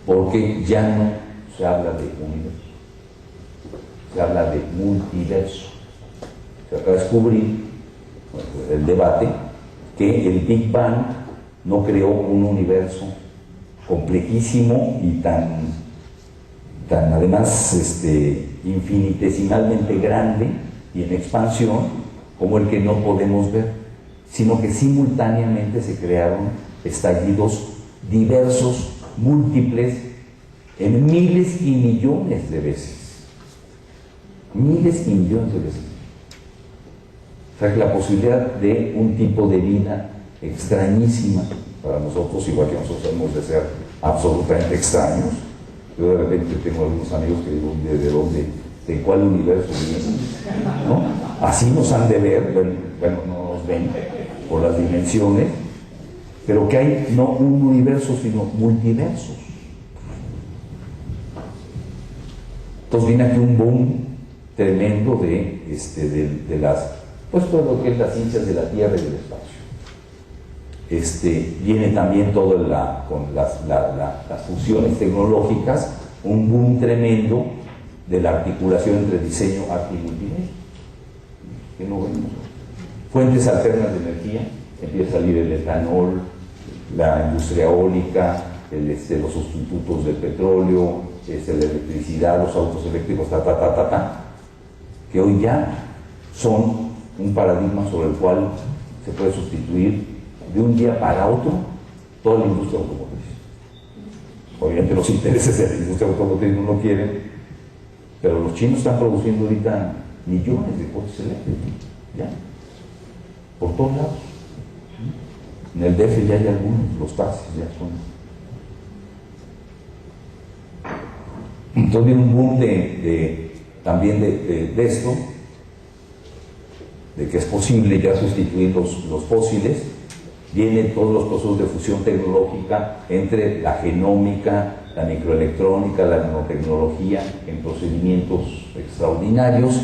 Porque ya no se habla de universo. Se habla de multiverso. Se acaba de descubrir el debate que el Big Bang no creó un universo complejísimo y tan además infinitesimalmente grande y en expansión como el que no podemos ver, sino que simultáneamente se crearon estallidos diversos, múltiples, en miles y millones de veces. Miles y millones de veces. O sea que la posibilidad de un tipo de vida extrañísima para nosotros, igual que nosotros hemos de ser absolutamente extraños. Yo de repente tengo algunos amigos que digo, ¿de cuál universo vienen? ¿No? Así nos han de ver, bueno, no nos ven por las dimensiones, pero que hay no un universo, sino multiversos. Entonces viene aquí un boom tremendo de las, pues todo lo que es las ciencias de la Tierra y del espacio. Viene también todo con las fusiones tecnológicas, un boom tremendo de la articulación entre diseño, arte y multimedia, que no vemos. Fuentes alternas de energía, empieza a salir el etanol, la industria eólica, los sustitutos del petróleo, la electricidad, los autos eléctricos, que hoy ya son un paradigma sobre el cual se puede sustituir de un día para otro toda la industria automotriz. Obviamente los intereses de la industria automotriz no lo quieren, pero los chinos están produciendo ahorita millones de coches eléctricos, ya, por todos lados. En el DF ya hay algunos, los taxis ya son. Entonces viene un boom también de esto, de que es posible ya sustituir los fósiles. Vienen todos los procesos de fusión tecnológica entre la genómica, la microelectrónica, la nanotecnología en procedimientos extraordinarios,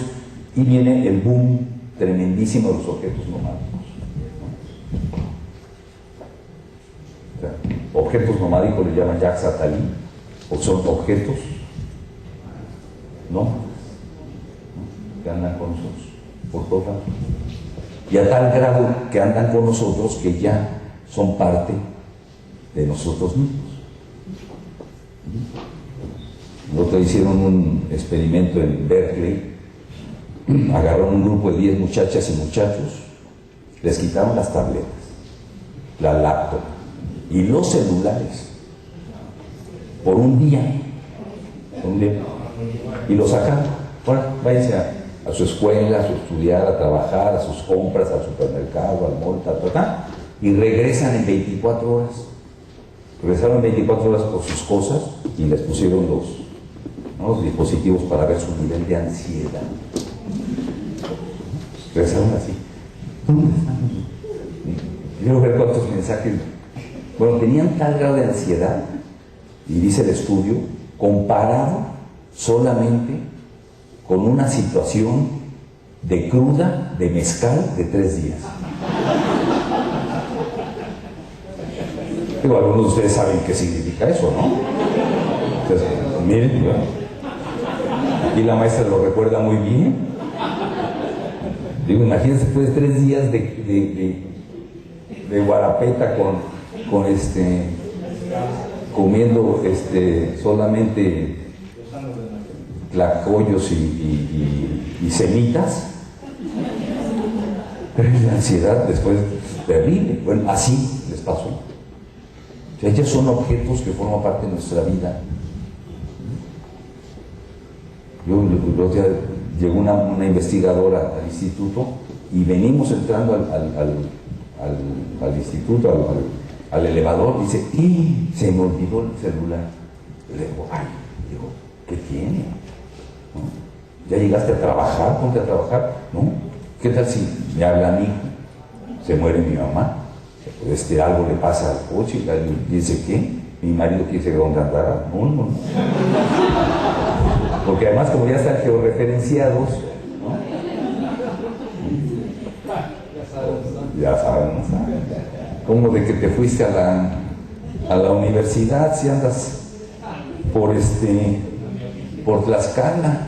y viene el boom tremendísimo de los objetos nomádicos. O sea, objetos nomádicos le llaman Jacques Attali, o son objetos ¿no? Que andan con nosotros por todos lados. Y a tal grado que andan con nosotros que ya son parte de nosotros mismos. Nosotros hicieron un experimento en Berkeley, agarraron un grupo de 10 muchachas y muchachos, les quitaron las tabletas, la laptop y los celulares por un día, y los sacaron. Bueno, váyanse a su escuela, a su estudiar, a trabajar, a sus compras, al supermercado, al mall, y regresan en 24 horas. Regresaron en 24 horas por sus cosas y les pusieron los dispositivos para ver su nivel de ansiedad. Regresaron así. ¿Dónde están? Quiero ver cuántos mensajes. Bueno, tenían tal grado de ansiedad, y dice el estudio, comparado solamente con una situación de cruda de mezcal de 3 días. Digo, algunos de ustedes saben qué significa eso, ¿no? Entonces, miren, ¿no? Aquí la maestra lo recuerda muy bien. Digo, imagínense después de 3 días de guarapeta comiendo solamente tlacoyos y semitas, pero la ansiedad después terrible. Bueno, así les pasó. O sea, ellos son objetos que forman parte de nuestra vida. Llegó una investigadora al instituto y venimos entrando al instituto, al elevador, dice, ¡y! Se me olvidó el celular. Le digo, ay, digo, ¿qué tiene? ¿No? ¿Ya llegaste a trabajar? Ponte a trabajar. ¿No? ¿Qué tal si me habla mi hijo? Se muere mi mamá. Algo le pasa al coche y dice, ¿qué? Mi marido quiere saber dónde andará. No. Porque además, como ya están georreferenciados, ¿no? Ya saben, ¿no? Como de que te fuiste a la universidad, si andas por Tlaxcala.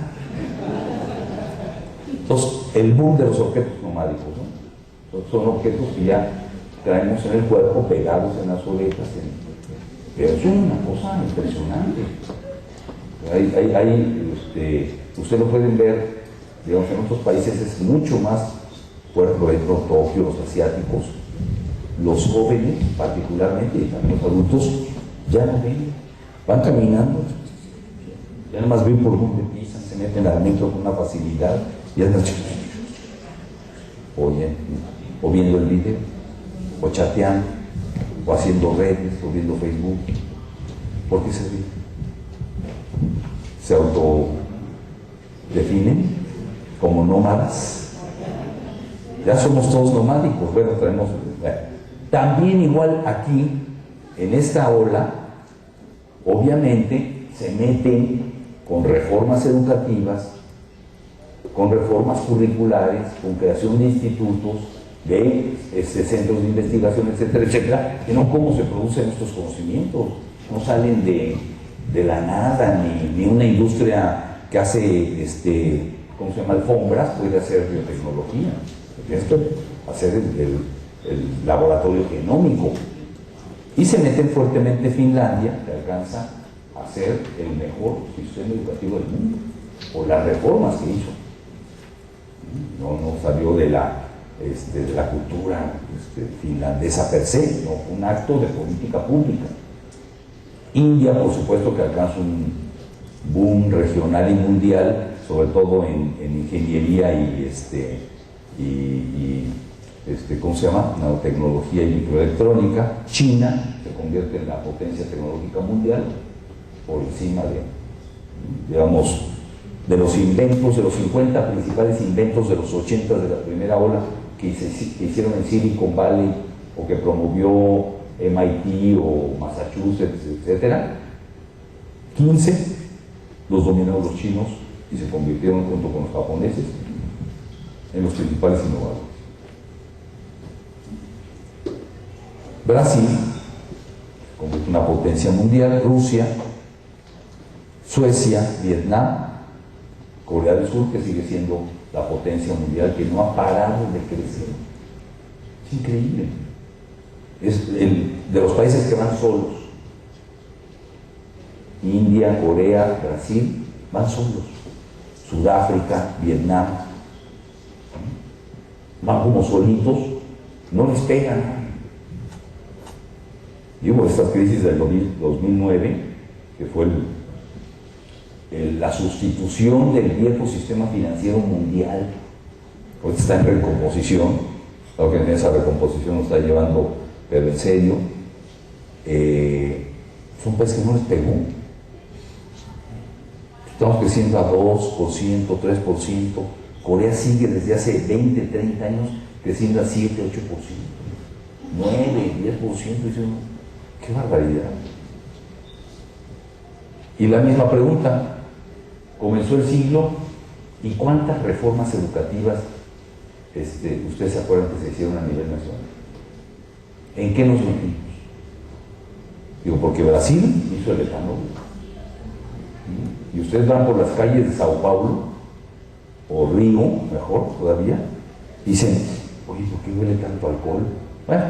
Entonces, el boom de los objetos nomádicos, ¿no? Son objetos que ya traemos en el cuerpo, pegados en las orejas, pero eso es una cosa impresionante. Ustedes lo pueden ver, digamos, en otros países es mucho más fuerte, por ejemplo, Tokio, los asiáticos, los jóvenes particularmente, y también los adultos, ya no ven, van caminando, ya nada más ven por donde pisan, se meten al metro con una facilidad, y andan o viendo el video, o chateando, o haciendo redes, o viendo Facebook. ¿Por qué se ríen? Se autodefinen como nómadas. Ya somos todos nomádicos. Bueno, traemos. También igual aquí, en esta ola, obviamente se meten con reformas educativas, con reformas curriculares, con creación de institutos, de centros de investigación, etcétera, etcétera, que no cómo se producen estos conocimientos, no salen de la nada, ni una industria que hace, ¿cómo se llama?, alfombras, puede hacer biotecnología. Tienes que hacer el laboratorio genómico. Y se meten fuertemente Finlandia, que alcanza a ser el mejor sistema educativo del mundo, por las reformas que hizo. No salió de la cultura finlandesa per se, no, un acto de política pública. India, por supuesto, que alcanza un boom regional y mundial, sobre todo en ingeniería y ¿cómo se llama?, nanotecnología y microelectrónica. China se convierte en la potencia tecnológica mundial por encima digamos, de los inventos, de los 50 principales inventos de los 80 de la primera ola que hicieron en Silicon Valley o que promovió MIT o Massachusetts, etcétera. 15 los dominaron los chinos y se convirtieron junto con los japoneses en los principales innovadores. Brasil, como una potencia mundial, Rusia, Suecia, Vietnam, Corea del Sur, que sigue siendo la potencia mundial, que no ha parado de crecer. Es increíble. Es de los países que van solos. India, Corea, Brasil, van solos. Sudáfrica, Vietnam, van como solitos, no les pegan. Digo, esta crisis del 2009, que fue la sustitución del viejo sistema financiero mundial, ahorita está en recomposición, claro que en esa recomposición nos está llevando, pero en serio, fue un país que no les pegó. Estamos creciendo a 2%, 3%, Corea sigue desde hace 20, 30 años creciendo a 7, 8%, 9, 10%, ¡qué barbaridad! Y la misma pregunta, comenzó el siglo y ¿cuántas reformas educativas ustedes se acuerdan que se hicieron a nivel nacional? ¿En qué nos metimos? Digo, porque Brasil hizo el etanol. Y ustedes van por las calles de Sao Paulo, o Río, mejor todavía, y dicen, oye, ¿por qué huele tanto alcohol? Bueno,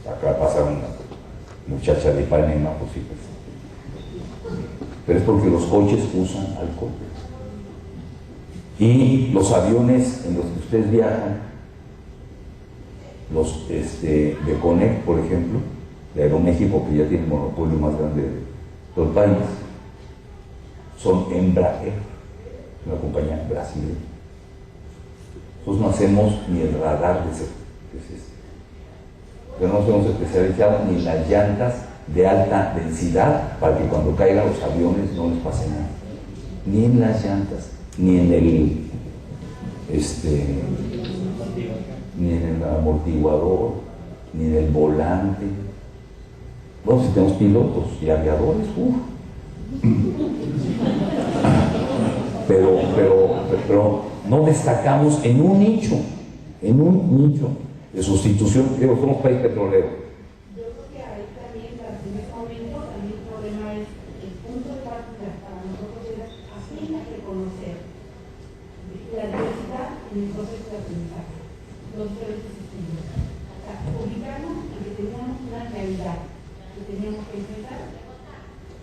acá pasa una muchacha de Ipanema, pues sí, pues. Pero es porque los coches usan alcohol. Y los aviones en los que ustedes viajan, los de Connect, por ejemplo, de Aeroméxico, que ya tiene el monopolio más grande de todo el país, son Embraer, una compañía brasileña. Nosotros no hacemos ni el radar de ese. pero no nos hemos especializado ni en las llantas de alta densidad para que cuando caigan los aviones no les pase nada. Ni en las llantas, ni en el amortiguador, ni en el volante. Bueno, si tenemos pilotos y aviadores, pero no destacamos en un nicho de sustitución. Digo, somos país petrolero. Yo creo que ahí también, en este momento, también el problema es el punto de partida para nosotros era apenas reconocer la diversidad en el proceso de aprendizaje, los diferentes estilos. O sea, ubicarnos en que teníamos una realidad que teníamos que enfrentar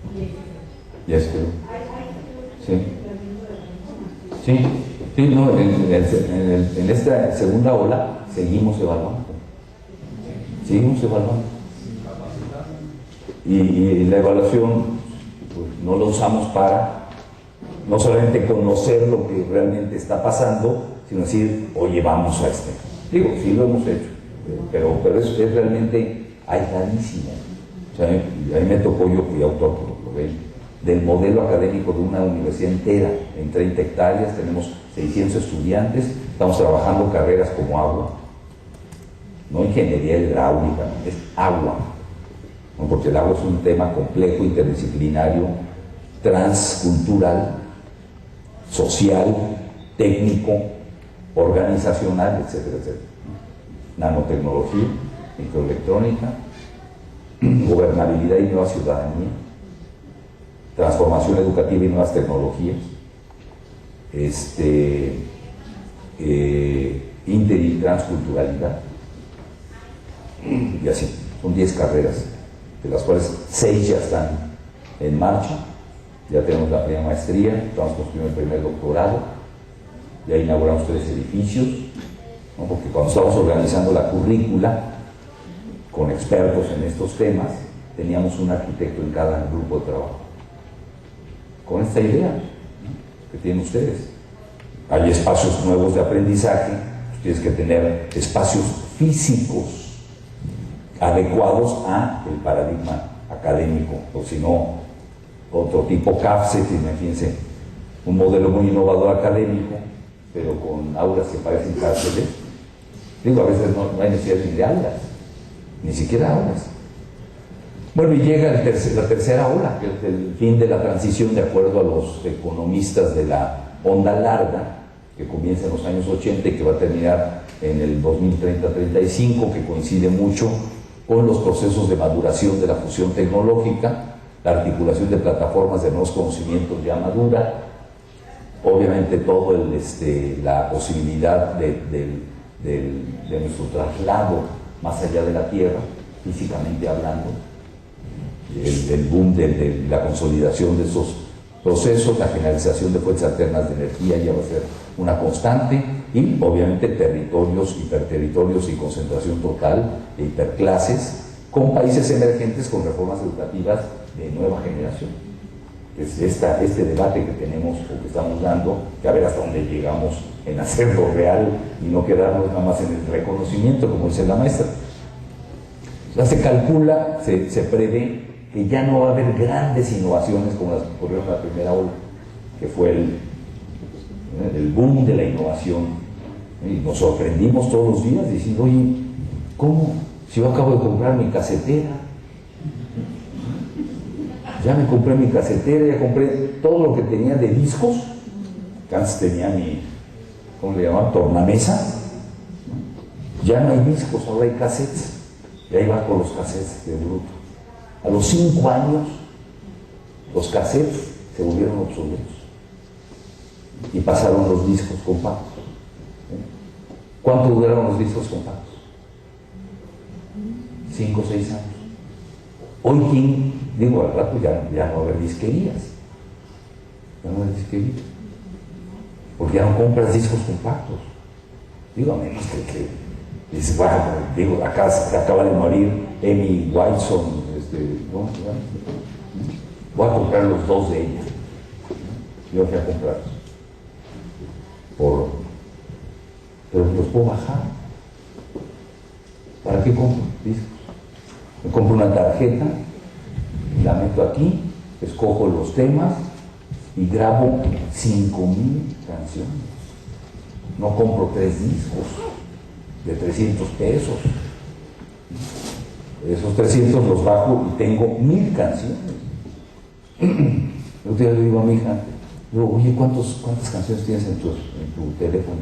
y ejercer. Ya espero. Sí. Sí, sí, no, en esta segunda ola seguimos evaluando. Y la evaluación pues, no lo usamos para no solamente conocer lo que realmente está pasando, sino decir, oye, vamos a este. Digo, sí lo hemos hecho, pero es realmente aisladísimo. O sea, a mí me tocó, yo fui autor, lo ven, del modelo académico de una universidad entera, en 30 hectáreas, tenemos 600 estudiantes, estamos trabajando carreras como agua, no ingeniería hidráulica, es agua, ¿no? Porque el agua es un tema complejo, interdisciplinario, transcultural, social, técnico, organizacional, etcétera, etcétera. Nanotecnología, microelectrónica, gobernabilidad y nueva ciudadanía, transformación educativa y nuevas tecnologías, inter y transculturalidad, y así, son 10 carreras, de las cuales 6 ya están en marcha, ya tenemos la primera maestría, estamos construyendo el primer doctorado, ya inauguramos 3 edificios, ¿no? Porque cuando estábamos organizando la currícula, con expertos en estos temas, teníamos un arquitecto en cada grupo de trabajo. Con esta idea, ¿no? Que tienen ustedes. Hay espacios nuevos de aprendizaje, pues tienes que tener espacios físicos adecuados a el paradigma académico, o si no, otro tipo CAFSE, fíjense, un modelo muy innovador académico, pero con aulas que parecen cárceles. Digo, a veces no hay necesidad ni de aulas, ni siquiera aulas. Bueno, y llega la tercera ola, que es el fin de la transición, de acuerdo a los economistas de la onda larga, que comienza en los años 80 y que va a terminar en el 2030-35, que coincide mucho con los procesos de maduración de la fusión tecnológica, la articulación de plataformas de nuevos conocimientos ya madura, obviamente todo la posibilidad de nuestro traslado más allá de la Tierra, físicamente hablando, el boom de la consolidación de esos procesos, la generalización de fuentes alternas de energía ya va a ser una constante, y obviamente territorios, hiperterritorios y concentración total de hiperclases, con países emergentes con reformas educativas de nueva generación. Es este debate que tenemos o que estamos dando, que a ver hasta dónde llegamos en hacerlo real y no quedarnos nada más en el reconocimiento, como dice la maestra. Ya se calcula, se prevé que ya no va a haber grandes innovaciones como las que ocurrieron en la primera ola, que fue el boom de la innovación. Y nos sorprendimos todos los días diciendo, oye, ¿cómo? Si yo acabo de comprar mi casetera, ya me compré mi casetera, ya compré todo lo que tenía de discos, que antes tenía mi, ¿cómo le llamaban? Tornamesa. Ya no hay discos, ahora hay cassettes. Y ahí va con los cassettes de bruto. A los 5 años, los cassettes se volvieron obsoletos y pasaron los discos compactos. ¿Cuánto duraron los discos compactos? 5 o 6 años. Hoy, digo, al rato ya no va a haber disquerías. Ya no va a haber disquerías. Porque ya no compras discos compactos. Digo, a menos que dices, bueno, digo, acaba de morir Amy Whiteson, ¿no? Voy a comprar los 2 de ella. Yo fui a comprarlos. Pero los puedo bajar. ¿Para qué compro discos? Me compro una tarjeta, la meto aquí, escojo los temas y grabo 5,000 canciones. No compro 3 discos de 300 pesos. Esos 300 los bajo y tengo 1,000 canciones. Yo te le digo a mi hija, digo, oye, ¿cuántas canciones tienes en tu teléfono?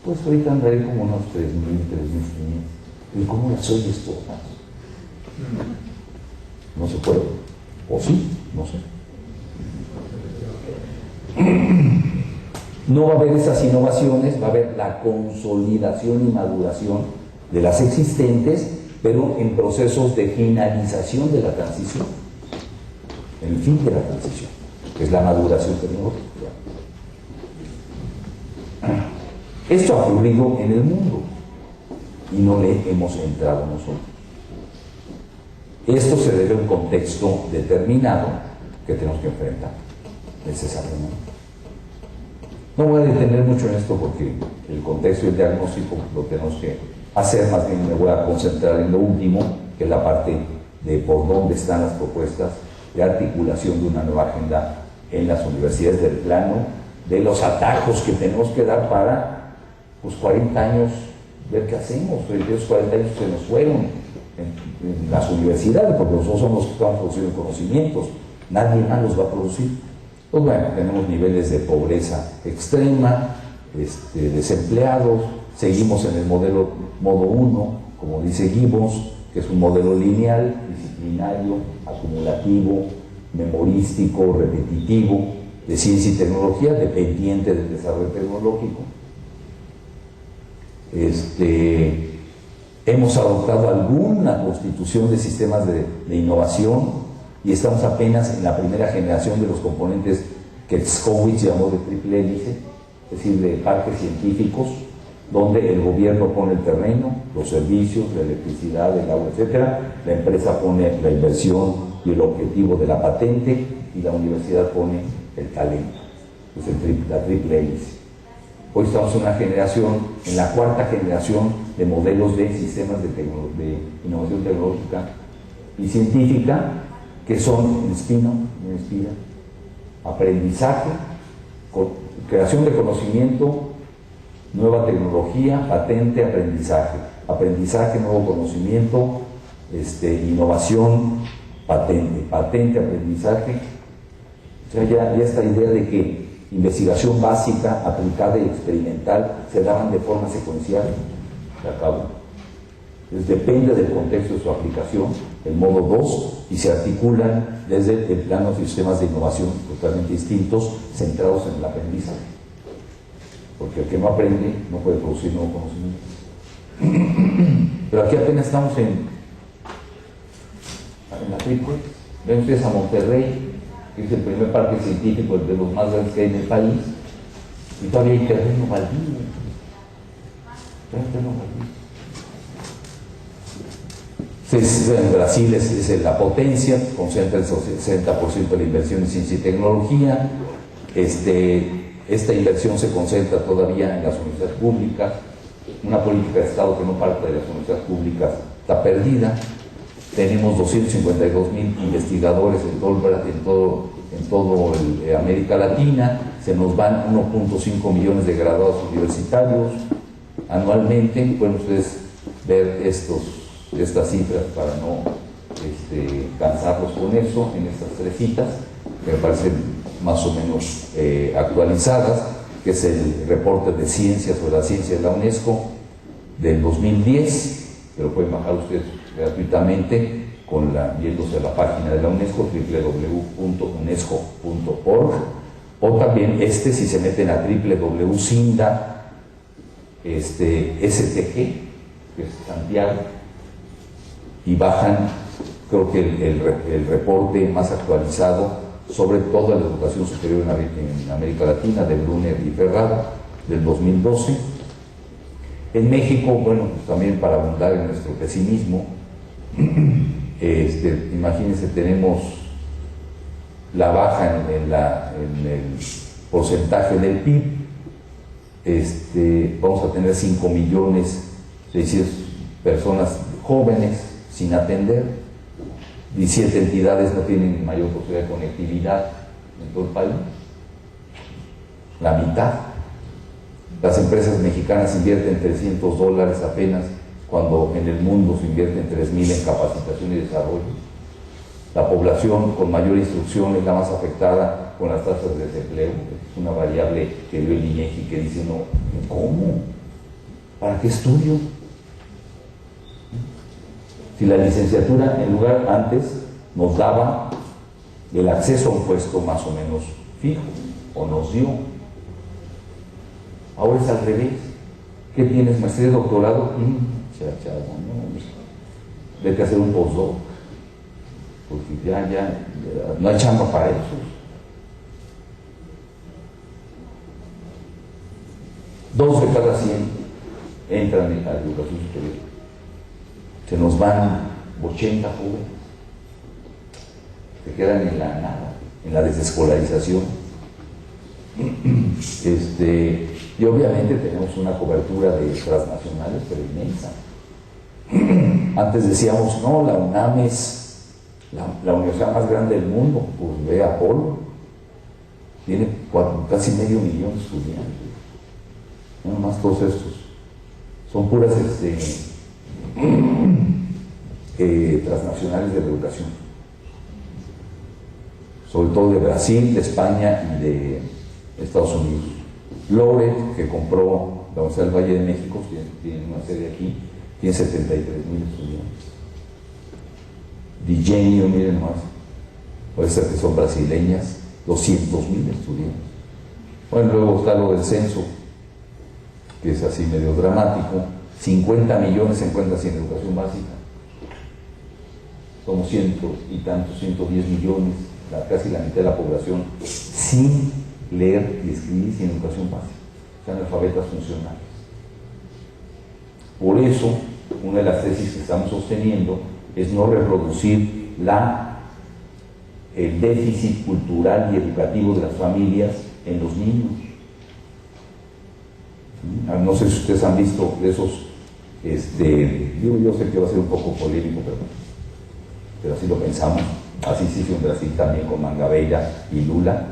Pues ahorita andaré como unos 3,000, 3,500. ¿Y cómo las oyes todas? No se puede. ¿O sí? No sé. No va a haber esas innovaciones, va a haber la consolidación y maduración de las existentes, pero en procesos de finalización de la transición, el fin de la transición, que es la maduración tecnológica. Esto ha ocurrido en el mundo y no le hemos entrado nosotros. Esto se debe a un contexto determinado que tenemos que enfrentar necesariamente. No voy a detener mucho en esto porque el contexto y el diagnóstico lo tenemos que hacer, más bien me voy a concentrar en lo último, que es la parte de por dónde están las propuestas de articulación de una nueva agenda en las universidades, del plano de los atajos que tenemos que dar para, pues, 40 años, ver qué hacemos. Esos 40 años se nos fueron en las universidades, porque nosotros somos los que estamos produciendo conocimientos, nadie más los va a producir. Pues bueno, tenemos niveles de pobreza extrema, desempleados, seguimos en el modo 1, como dice Gibbons, que es un modelo lineal, disciplinario, acumulativo, memorístico, repetitivo, de ciencia y tecnología, dependiente del desarrollo tecnológico. Hemos adoptado alguna constitución de sistemas de innovación y estamos apenas en la primera generación de los componentes que Scowitz llamó de triple hélice, es decir, de parques científicos, donde el gobierno pone el terreno, los servicios, la electricidad, el agua, etc. La empresa pone la inversión y el objetivo de la patente y la universidad pone el talento, es la triple hélice. Hoy estamos en una generación, en la cuarta generación de modelos de sistemas de innovación tecnológica y científica, que son inspira, aprendizaje, creación de conocimiento, nueva tecnología, patente, aprendizaje, nuevo conocimiento, innovación, patente, aprendizaje. O sea, ya esta idea de que investigación básica, aplicada y experimental se daban de forma secuencial, se acabó. Entonces depende del contexto de su aplicación, el modo 2, y se articulan desde el plano de sistemas de innovación totalmente distintos, centrados en el aprendizaje. Porque el que no aprende no puede producir nuevo conocimiento. Pero aquí apenas estamos en la triple. Ven ustedes a Monterrey, que es el primer parque científico de los más grandes que hay en el país, y todavía hay terreno baldío. En Brasil es la potencia, concentra el 60% de la inversión en ciencia y tecnología. Esta inversión se concentra todavía en las universidades públicas. Una política de Estado que no parte de las universidades públicas está perdida. Tenemos 252,000 investigadores en todo América Latina. Se nos van 1.5 millones de graduados universitarios anualmente. Pueden ustedes ver estas cifras para no cansarlos con eso, en estas 3 citas, que me parecen más o menos actualizadas, que es el reporte de ciencia sobre la ciencia de la UNESCO del 2010, que lo pueden bajar ustedes gratuitamente yéndose a la página de la UNESCO, www.unesco.org, o también si se meten a www.cinda STG, que es Santiago, y bajan, creo que el reporte más actualizado sobre toda la educación superior en América Latina, de Brunner y Ferrada, del 2012. En México, bueno, pues también para abundar en nuestro pesimismo, imagínense, tenemos la baja en el porcentaje del PIB. Vamos a tener 5,600,000 personas jóvenes sin atender. 17 entidades no tienen mayor posibilidad de conectividad en todo el país. La mitad. Las empresas mexicanas invierten $300 apenas, cuando en el mundo se invierten 3,000 en capacitación y desarrollo. La población con mayor instrucción es la más afectada con las tasas de desempleo. Es una variable que dio el INEGI que dice, no, ¿cómo? ¿Para qué estudio? Si la licenciatura, en lugar antes, nos daba el acceso a un puesto más o menos fijo, o nos dio. Ahora es al revés. ¿Qué tienes, maestría y doctorado? Chavo, no, hay que hacer un postdoc, porque ya no hay chamba para eso. Dos de cada 100 entran a la educación superior. Se nos van 80 jóvenes, se quedan en la nada, en la desescolarización. Y obviamente tenemos una cobertura de transnacionales, pero inmensa. Antes decíamos, no, la UNAM es la universidad más grande del mundo. Pues ve a Polo, tiene casi medio millón de estudiantes. No más todos estos son puras transnacionales de la educación, sobre todo de Brasil, de España y de Estados Unidos. Loret, que compró la Universidad del Valle de México, tiene una sede aquí, tiene 73,000 estudiantes. Digenio, miren más, puede ser que son brasileñas, 200,000 estudiantes. Bueno, luego está lo del censo, que es así medio dramático. 50 millones se encuentran sin educación básica. Somos 100 y tantos, 110 millones, casi la mitad de la población, sin leer y escribir, sin educación básica, son analfabetas funcionales. Por eso, una de las tesis que estamos sosteniendo es no reproducir el déficit cultural y educativo de las familias en los niños. No sé si ustedes han visto de esos, yo sé que va a ser un poco polémico, pero así lo pensamos. Así se hizo en Brasil también con Mangabeira y Lula.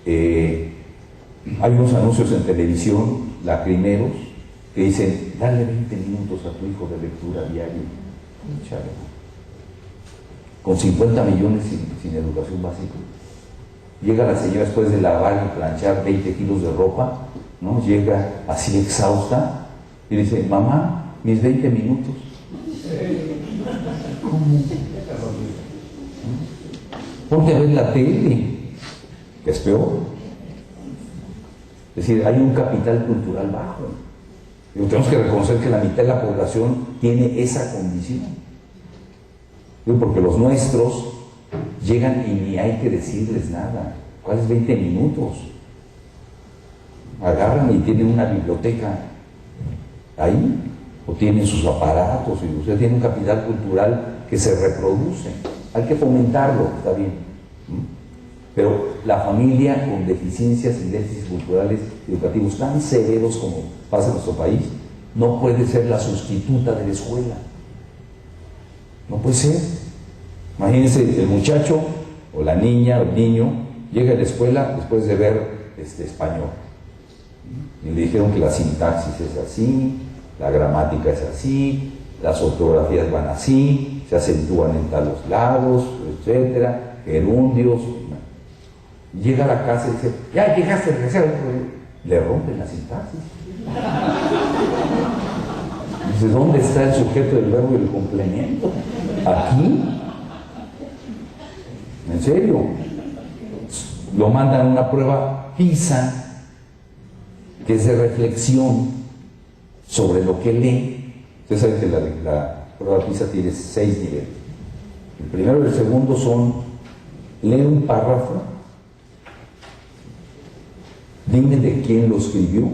Hay unos anuncios en televisión, lacrimeros, que dicen, dale 20 minutos a tu hijo de lectura diario. Con 50 millones sin educación básica. Llega la señora después de lavar y planchar 20 kilos de ropa, ¿no? Llega así exhausta y dice, mamá, mis 20 minutos. ¿Cómo? Ponte a ver la tele, que es peor. Es decir, hay un capital cultural bajo. Y tenemos que reconocer que la mitad de la población tiene esa condición. Porque los nuestros llegan y ni hay que decirles nada. ¿Cuáles 20 minutos? Agarran y tienen una biblioteca ahí, o tienen sus aparatos, y usted tiene un capital cultural que se reproduce. Hay que fomentarlo, está bien. Pero la familia con deficiencias y déficits culturales y educativos tan severos como pasa en nuestro país, no puede ser la sustituta de la escuela. No puede ser. Imagínense, el muchacho o la niña o el niño llega a la escuela después de ver español. Y le dijeron que la sintaxis es así, la gramática es así, las ortografías van así, se acentúan en talos lados, etcétera, gerundios. Llega a la casa y dice, ya llegaste, le rompen la sintaxis. Dice, ¿dónde está el sujeto del verbo y el complemento? Aquí. ¿En serio? Lo mandan a una prueba PISA, que es de reflexión sobre lo que lee. Ustedes saben que la prueba PISA tiene 6 niveles. El primero y el segundo son, lee un párrafo, dime de quién lo escribió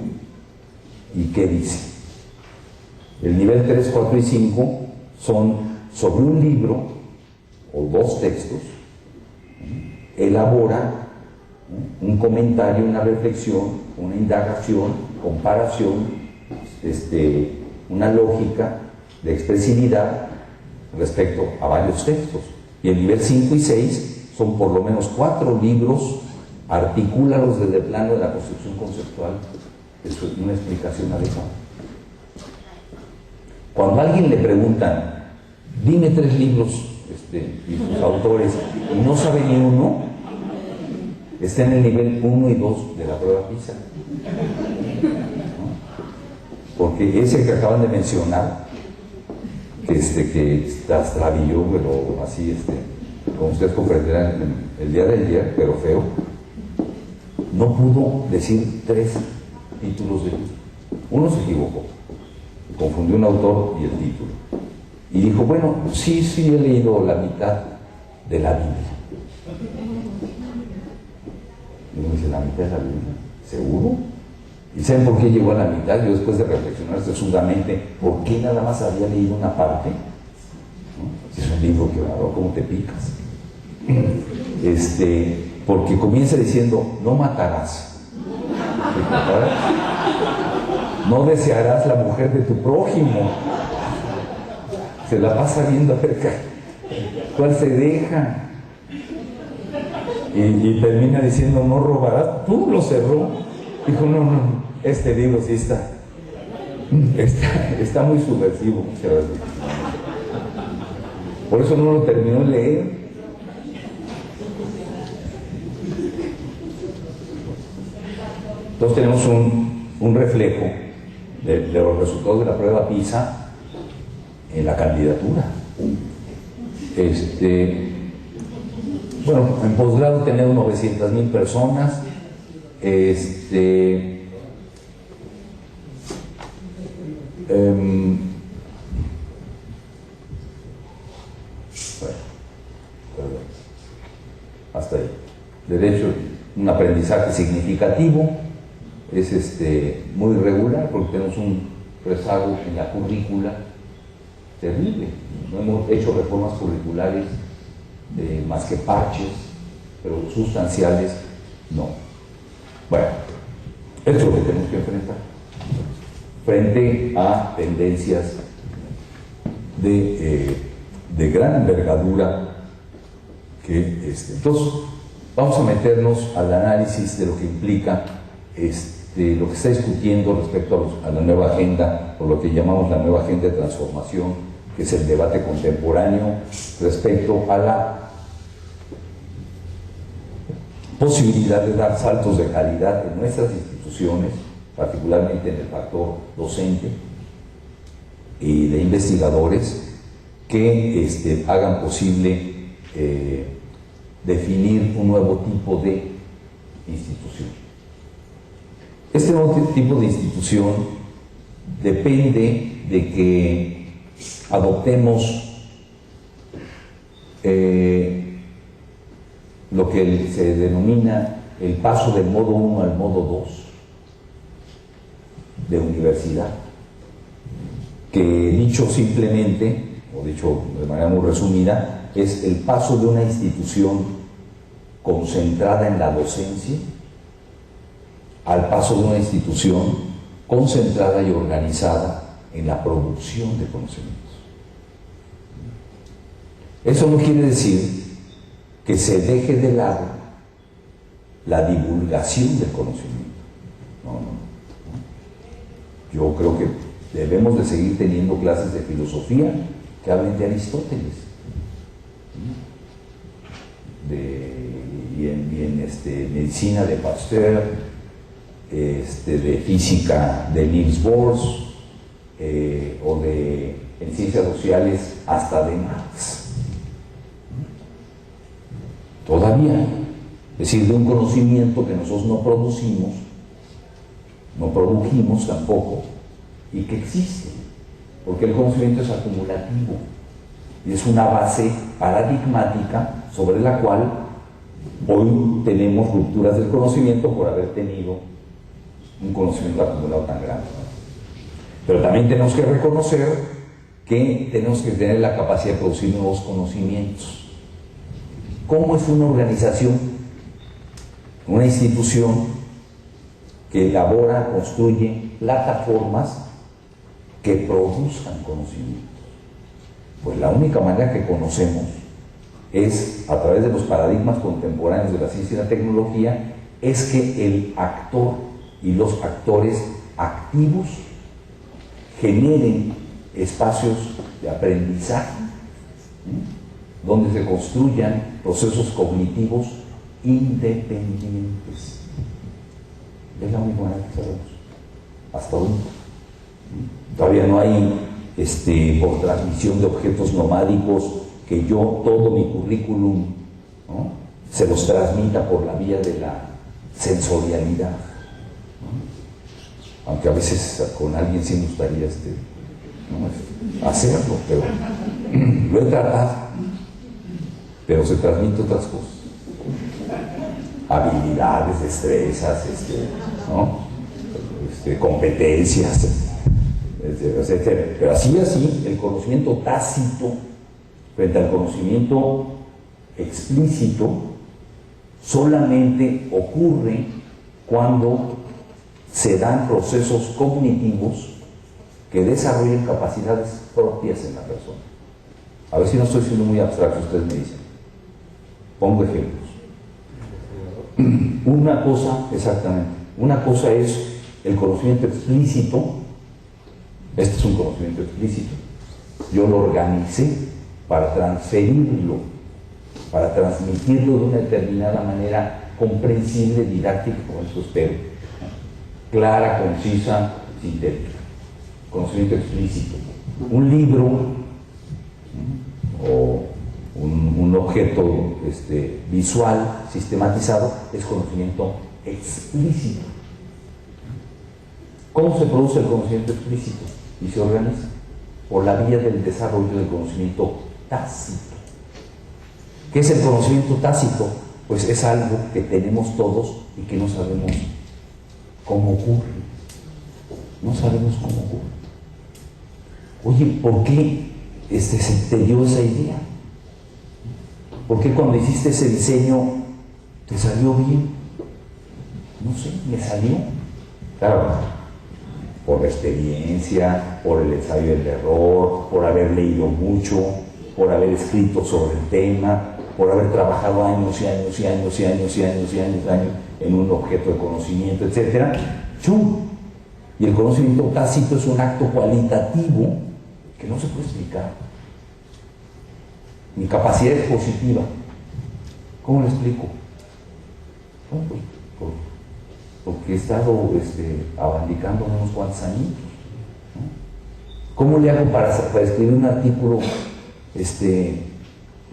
y qué dice. El nivel 3, 4 y 5 son sobre un libro o 2 textos, elabora un comentario, una reflexión, una indagación, comparación, una lógica de expresividad respecto a varios textos. Y el nivel 5 y 6 son por lo menos 4 libros, articúlalos desde el plano de la construcción conceptual. Eso es una explicación adecuada. Cuando a alguien le preguntan, dime 3 libros y sus autores, y no sabe ni uno, está en el nivel 1 y 2 de la prueba PISA. Porque ese que acaban de mencionar, que trastabilló, pero así, como ustedes comprenderán, el día de ayer, pero feo, no pudo decir 3 títulos de libro. Uno se equivocó, confundió un autor y el título. Y dijo, bueno, sí he leído la mitad de la Biblia. Y uno dice, ¿la mitad de la Biblia? ¿Seguro? ¿Y saben por qué llegó a la mitad? Yo, después de reflexionar sesudamente, ¿por qué nada más había leído una parte? ¿No? Si es un libro que, ¿cómo te picas? Porque comienza diciendo, no matarás. No desearás la mujer de tu prójimo. Se la pasa viendo a ver cuál se deja. Y termina diciendo, no robarás. Tú lo cerró. Dijo, no, este libro sí está muy subversivo. Por eso no lo terminó de leer. Entonces tenemos un reflejo de los resultados de la prueba PISA en la candidatura. Bueno, en posgrado tenemos 900,000 personas. Hasta ahí. Derecho, un aprendizaje significativo, es muy irregular porque tenemos un rezago en la currícula terrible. No hemos hecho reformas curriculares más que parches, pero sustanciales no. Bueno, esto es lo que tenemos que enfrentar frente a tendencias de gran envergadura que entonces vamos a meternos al análisis de lo que implica lo que está discutiendo respecto a la nueva agenda, o lo que llamamos la nueva agenda de transformación, que es el debate contemporáneo respecto a la posibilidad de dar saltos de calidad en nuestras instituciones, particularmente en el factor docente y de investigadores, que hagan posible definir un nuevo tipo de institución. Este nuevo tipo de institución depende de que adoptemos lo que se denomina el paso del modo 1 al modo 2 de universidad, que dicho simplemente, o dicho de manera muy resumida, es el paso de una institución concentrada en la docencia al paso de una institución concentrada y organizada en la producción de conocimientos. Eso no quiere decir que se deje de lado la divulgación del conocimiento. No. Yo creo que debemos de seguir teniendo clases de filosofía que hablen de Aristóteles, y en medicina de Pasteur, de física de Niels Bohr, o en ciencias sociales hasta de Marx. Todavía, es decir, de un conocimiento que nosotros no producimos, no produjimos tampoco, y que existe, porque el conocimiento es acumulativo y es una base paradigmática sobre la cual hoy tenemos rupturas del conocimiento por haber tenido un conocimiento acumulado tan grande. Pero también tenemos que reconocer que tenemos que tener la capacidad de producir nuevos conocimientos. ¿Cómo es una organización, una institución que elabora, construye plataformas que produzcan conocimientos? Pues la única manera que conocemos es a través de los paradigmas contemporáneos de la ciencia y la tecnología, es que el actor y los actores activos generen espacios de aprendizaje, donde se construyan procesos cognitivos independientes. Es la única manera que sabemos hasta hoy. Todavía no hay por transmisión de objetos nomádicos que yo todo mi currículum, ¿no?, se los transmita por la vía de la sensorialidad, ¿no? Aunque a veces con alguien sí me gustaría ¿no?, hacerlo, pero lo he tratado, pero se transmite otras cosas, habilidades, destrezas, ¿no?, competencias, etcétera. Pero así, el conocimiento tácito frente al conocimiento explícito solamente ocurre cuando se dan procesos cognitivos que desarrollen capacidades propias en la persona. A ver si no estoy siendo muy abstracto, ustedes me dicen. Pongo ejemplos. Una cosa, exactamente, una cosa es el conocimiento explícito. Este es un conocimiento explícito. Yo lo organicé para transferirlo, para transmitirlo de una determinada manera comprensible, didáctica, como eso espero, clara, concisa, sintética. Conocimiento explícito. Un libro o un objeto visual sistematizado es conocimiento explícito. ¿Cómo se produce el conocimiento explícito y se organiza? Por la vía del desarrollo del conocimiento tácito. ¿Qué es el conocimiento tácito? Pues es algo que tenemos todos y que no sabemos cómo ocurre. No sabemos cómo ocurre. Oye, ¿por qué se te dio esa idea? ¿Por qué cuando hiciste ese diseño te salió bien? No sé, me salió. Claro, por la experiencia, por el ensayo del error, por haber leído mucho, por haber escrito sobre el tema, por haber trabajado años y años y años y años y años y años y años en un objeto de conocimiento, etc. ¡Chum! Y el conocimiento tácito es un acto cualitativo que no se puede explicar. Mi capacidad expositiva. ¿Cómo lo explico? Bueno, pues, porque he estado abanicando unos cuantos añitos, ¿no? ¿Cómo le hago para escribir un artículo,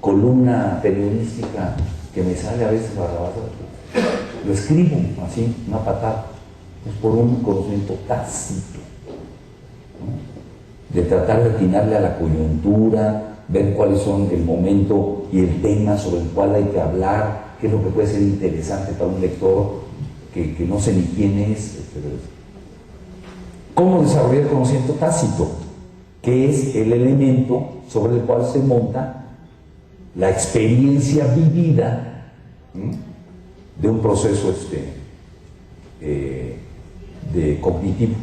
columna periodística que me sale a veces barrabasa? Lo escribo así, una patada. Es por un conocimiento tácito, ¿no?, de tratar de atinarle a la coyuntura, ver cuáles son el momento y el tema sobre el cual hay que hablar, qué es lo que puede ser interesante para un lector que no sé ni quién es, etc. ¿Cómo desarrollar el conocimiento tácito? Que es el elemento sobre el cual se monta la experiencia vivida, ¿sí?, de un proceso de cognitivo,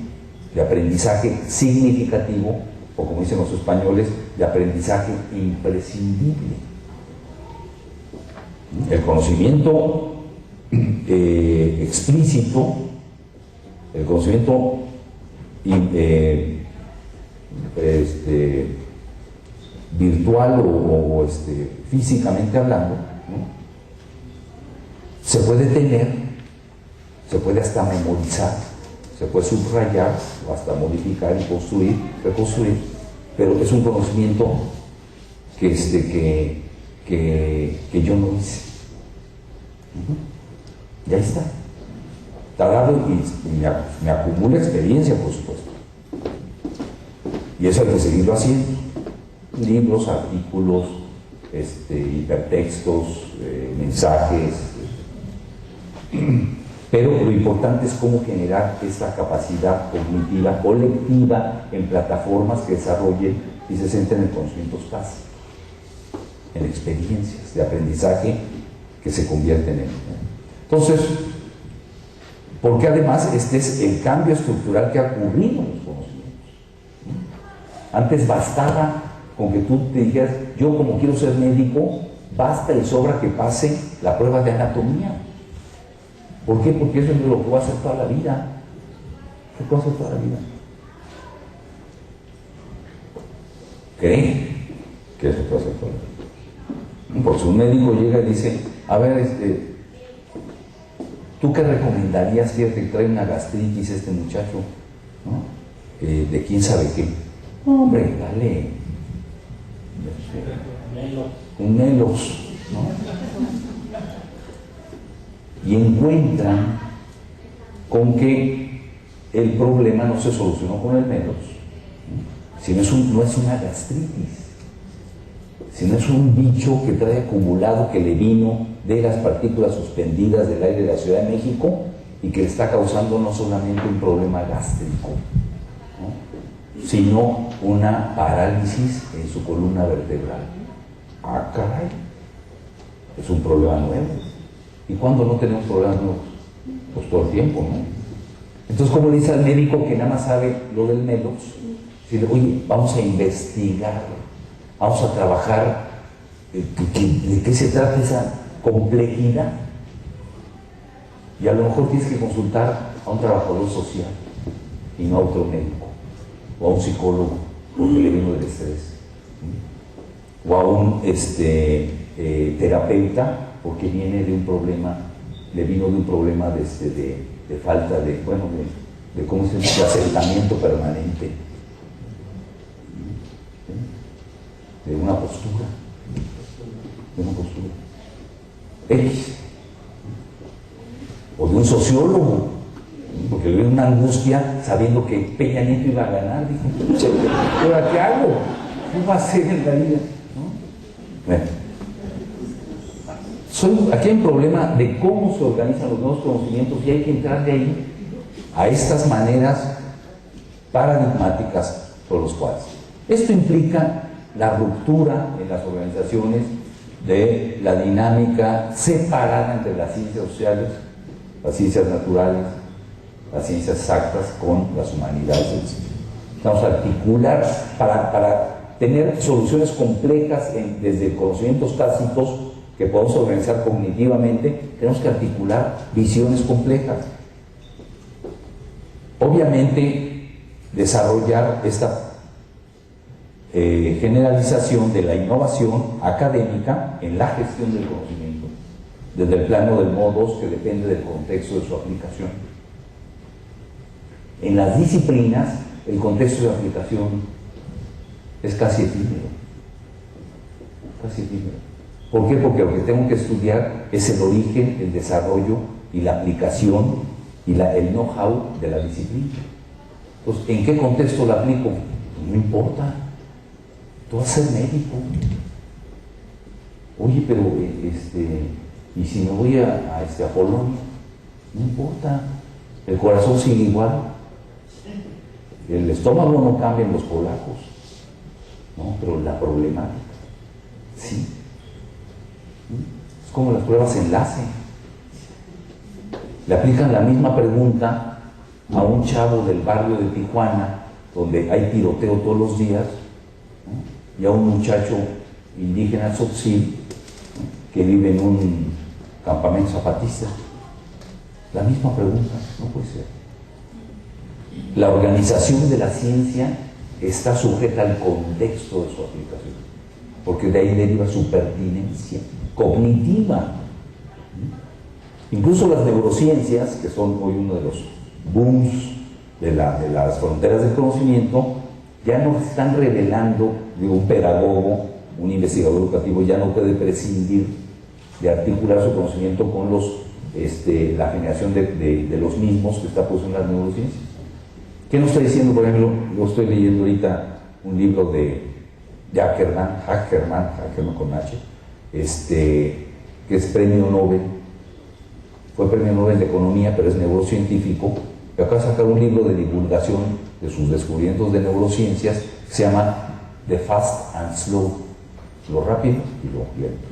de aprendizaje significativo, o como dicen los españoles, de aprendizaje imprescindible. El conocimiento explícito, el conocimiento virtual o físicamente hablando, ¿no?, se puede tener, se puede hasta memorizar, se puede subrayar o hasta modificar y construir, reconstruir, pero es un conocimiento que yo no hice. Ya está. Tarado y me acumula experiencia, por supuesto. Y eso hay que seguirlo haciendo. Libros, artículos, hipertextos, mensajes. Pero lo importante es cómo generar esta capacidad cognitiva colectiva en plataformas que desarrollen y se centren en conocimientos tácitos, en experiencias de aprendizaje que se convierten en. Entonces, porque además este es el cambio estructural que ha ocurrido en los conocimientos. Antes bastaba con que tú te dijeras, yo como quiero ser médico, basta y sobra que pase la prueba de anatomía. ¿Por qué? Porque eso es lo que voy a hacer toda la vida. ¿Qué voy a hacer toda la vida? ¿Creen que eso puede hacer toda la vida? Por si un médico llega y dice, a ver, ¿tú qué recomendarías? Fíjate que trae una gastritis este muchacho, ¿no? De quién sabe qué. No, hombre, dale un Melox, ¿no? Y encuentran con que el problema no se solucionó con el Melox, ¿no? Sino no es una gastritis, sino es un bicho que trae acumulado, que le vino de las partículas suspendidas del aire de la Ciudad de México y que le está causando no solamente un problema gástrico, ¿no? Sino una parálisis en su columna vertebral. Ah, caray, es un problema nuevo. ¿Y cuándo no tenemos problemas nuevos? Pues todo el tiempo, ¿no? Entonces, ¿cómo le dice al médico que nada más sabe lo del Melox? Dice, oye, vamos a investigar, vamos a trabajar, ¿de qué se trata esa complejidad? Y a lo mejor tienes que consultar a un trabajador social y no a otro médico, o a un psicólogo, porque le vino del estrés, o a un terapeuta, porque viene de un problema, le vino de un problema de falta de, bueno, de ¿cómo se dice?, de asentamiento permanente, de una postura, X, o de un sociólogo, porque le dio una angustia sabiendo que Peña Nieto iba a ganar. Dijo, ¿ahora qué hago? ¿Qué va a hacer en la vida? ¿No? Bueno, aquí hay un problema de cómo se organizan los nuevos conocimientos y hay que entrar de ahí a estas maneras paradigmáticas por los cuales. Esto implica la ruptura en las organizaciones de la dinámica separada entre las ciencias sociales, las ciencias naturales, las ciencias exactas con las humanidades. Vamos a articular para tener soluciones complejas desde conocimientos tácitos que podemos organizar cognitivamente. Tenemos que articular visiones complejas. Obviamente, desarrollar esta generalización de la innovación académica en la gestión del conocimiento, desde el plano del modos, que depende del contexto de su aplicación. En las disciplinas, el contexto de aplicación es casi efímero. Casi efímero. ¿Por qué? Porque lo que tengo que estudiar es el origen, el desarrollo y la aplicación y el know-how de la disciplina. Entonces, ¿en qué contexto la aplico? Pues no importa. Tú vas a ser médico. Oye, pero y si me voy a Polonia, no importa. El corazón sigue igual. El estómago no cambia en los polacos, ¿no? Pero la problemática, sí. Es como las pruebas enlace. Le aplican la misma pregunta a un chavo del barrio de Tijuana, donde hay tiroteo todos los días, ¿no? Y a un muchacho indígena tzotzil, ¿no?, que vive en un campamento zapatista. La misma pregunta, no puede ser. La organización de la ciencia está sujeta al contexto de su aplicación, porque de ahí deriva su pertinencia cognitiva. Incluso las neurociencias, que son hoy uno de los booms de las fronteras del conocimiento, ya nos están revelando, digo, un pedagogo, un investigador educativo ya no puede prescindir de articular su conocimiento con la generación de los mismos que está produciendo las neurociencias. ¿Qué nos está diciendo? Por ejemplo, yo estoy leyendo ahorita un libro de Ackerman con H, que es premio Nobel, fue premio Nobel de Economía, pero es neurocientífico, que acaba de sacar un libro de divulgación de sus descubrimientos de neurociencias que se llama The Fast and Slow, lo rápido y lo lento.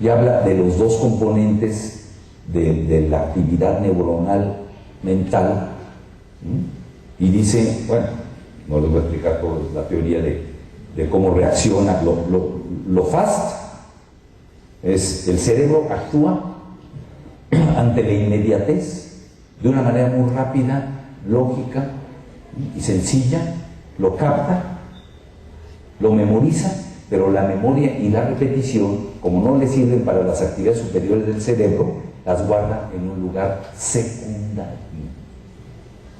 Y habla de los dos componentes de la actividad neuronal mental, ¿sí? Y dice, bueno, no les voy a explicar toda la teoría de de cómo reacciona. Lo fast es el cerebro actúa ante la inmediatez de una manera muy rápida, lógica y sencilla, lo capta, lo memoriza, pero la memoria y la repetición, como no le sirven para las actividades superiores del cerebro, las guarda en un lugar secundario.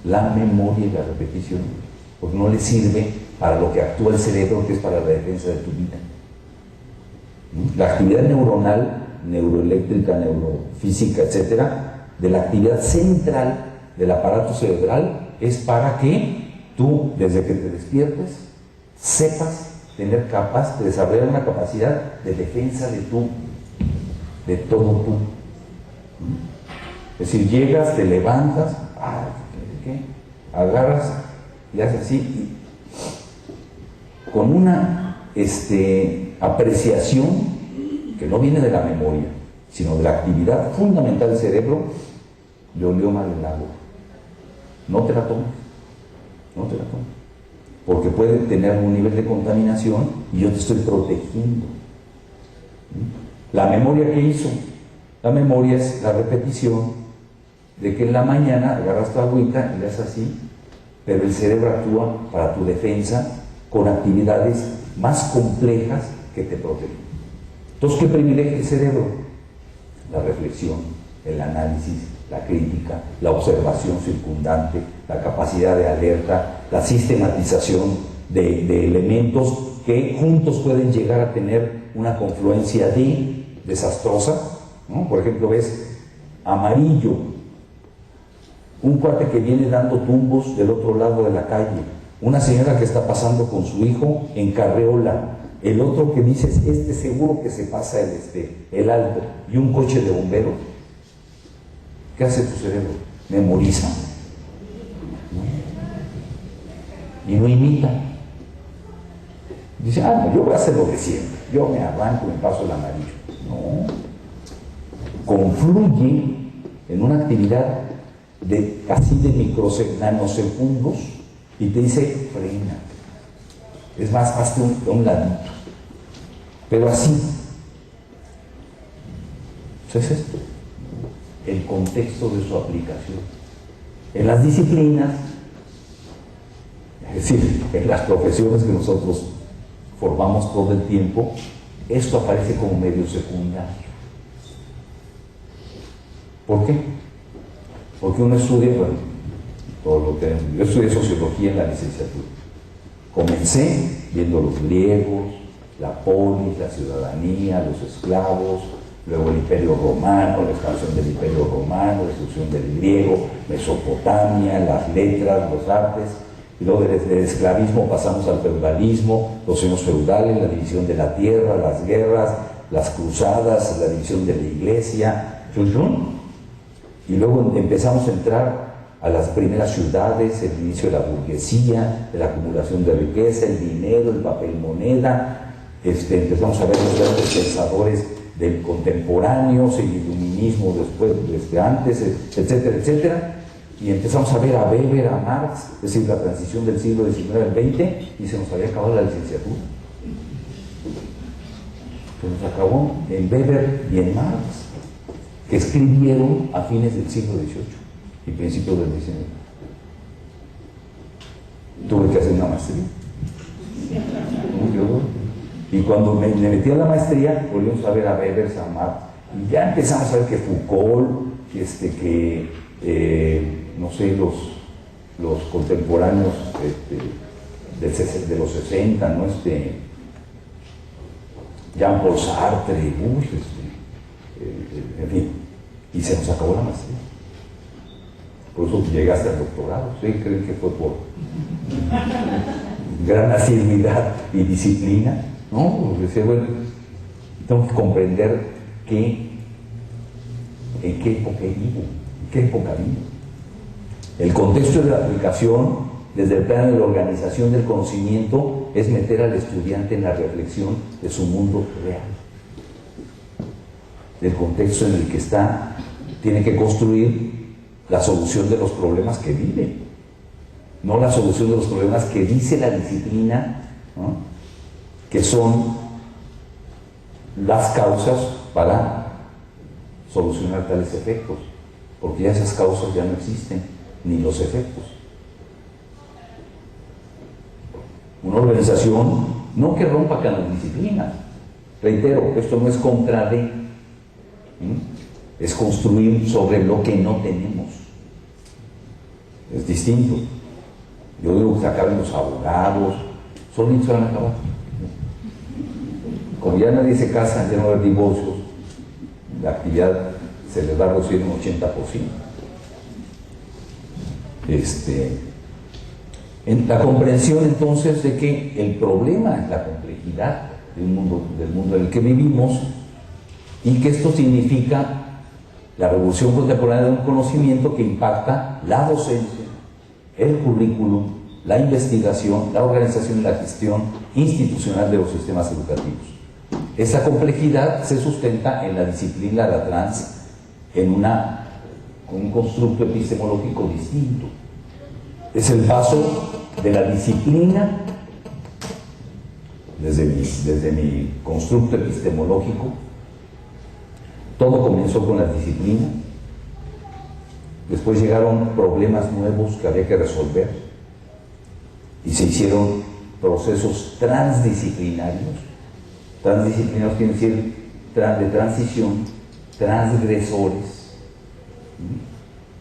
La memoria y la repetición, porque no le sirve para lo que actúa el cerebro, que es para la defensa de tu vida. La actividad neuronal, neuroeléctrica, neurofísica, etcétera, de la actividad central del aparato cerebral es para que tú, desde que te despiertes, sepas de desarrollar una capacidad de defensa de todo tú. Es decir, llegas, te levantas, agarras y haces así, y con una apreciación que no viene de la memoria, sino de la actividad fundamental del cerebro, le olió mal el agua. No te la tomes, porque puede tener un nivel de contaminación y yo te estoy protegiendo. La memoria, ¿qué hizo? La memoria es la repetición de que en la mañana agarras tu agüita y le haces así, pero el cerebro actúa para tu defensa con actividades más complejas que te protegen. Entonces, ¿qué privilegia el cerebro? La reflexión, el análisis, la crítica, la observación circundante, la capacidad de alerta, la sistematización de elementos que juntos pueden llegar a tener una confluencia desastrosa, ¿no? Por ejemplo, ves amarillo, un cuate que viene dando tumbos del otro lado de la calle, una señora que está pasando con su hijo en carreola, el otro que dices, seguro que se pasa el alto, y un coche de bomberos. ¿Qué hace tu cerebro? Memoriza. Y no imita. Dice, no, yo voy a hacer lo de siempre, yo me arranco y me paso el amarillo. No. Confluye en una actividad de casi de nanosegundos y te dice, frena. Es más, hazte un ladito. Pero así. Entonces, esto, el contexto de su aplicación. En las disciplinas, es decir, en las profesiones que nosotros formamos todo el tiempo, esto aparece como medio secundario. ¿Por qué? Porque uno estudia, yo estudié sociología en la licenciatura. Comencé viendo los griegos, la polis, la ciudadanía, los esclavos, luego el Imperio Romano, la expansión del Imperio Romano, la destrucción del griego, Mesopotamia, las letras, los artes, y luego del esclavismo pasamos al feudalismo, los años feudales, la división de la tierra, las guerras, las cruzadas, la división de la iglesia, y luego empezamos a entrar a las primeras ciudades, el inicio de la burguesía, de la acumulación de riqueza, el dinero, el papel moneda. Empezamos a ver los grandes pensadores del contemporáneo, el iluminismo después, antes, etcétera, etcétera. Y empezamos a ver a Weber, a Marx, es decir, la transición del siglo XIX al XX, y se nos había acabado la licenciatura. Se nos acabó en Weber y en Marx, que escribieron a fines del siglo XVIII y principios del XIX. Tuve que hacer una maestría. Y cuando me metí a la maestría, volvimos a ver a Weber, a Marx, y ya empezamos a ver que Foucault, no sé, los contemporáneos de los 60, ¿no? Jean-Paul Sartre, en fin, y se nos acabó la maestría. Por eso llegaste al doctorado. ¿Ustedes creen que fue por gran asiduidad y disciplina? No, decía, bueno, tengo que comprender en qué época vivo. El contexto de la aplicación, desde el plano de la organización del conocimiento, es meter al estudiante en la reflexión de su mundo real, del contexto en el que está, tiene que construir la solución de los problemas que vive, no la solución de los problemas que dice la disciplina, ¿no? que son las causas para solucionar tales efectos, porque ya esas causas ya no existen, ni los efectos. Una organización no que rompa con las disciplinas, reitero, esto no es contra ley, es construir sobre lo que no tenemos, es distinto. Yo digo que se acaben los abogados, solamente se van a acabar. Como ya nadie se casa, ya no va a haber divorcios, la actividad se les va a reducir un 80%. En la comprensión entonces de que el problema es la complejidad del mundo en el que vivimos, y que esto significa la revolución contemporánea de un conocimiento que impacta la docencia, el currículum, la investigación, la organización y la gestión institucional de los sistemas educativos. Esa complejidad se sustenta en la disciplina de la trans, con un constructo epistemológico distinto. Es el paso de la disciplina, desde mi constructo epistemológico. Todo comenzó con la disciplina, después llegaron problemas nuevos que había que resolver y se hicieron procesos transdisciplinarios. Transdisciplinarios quiere decir de transición, transgresores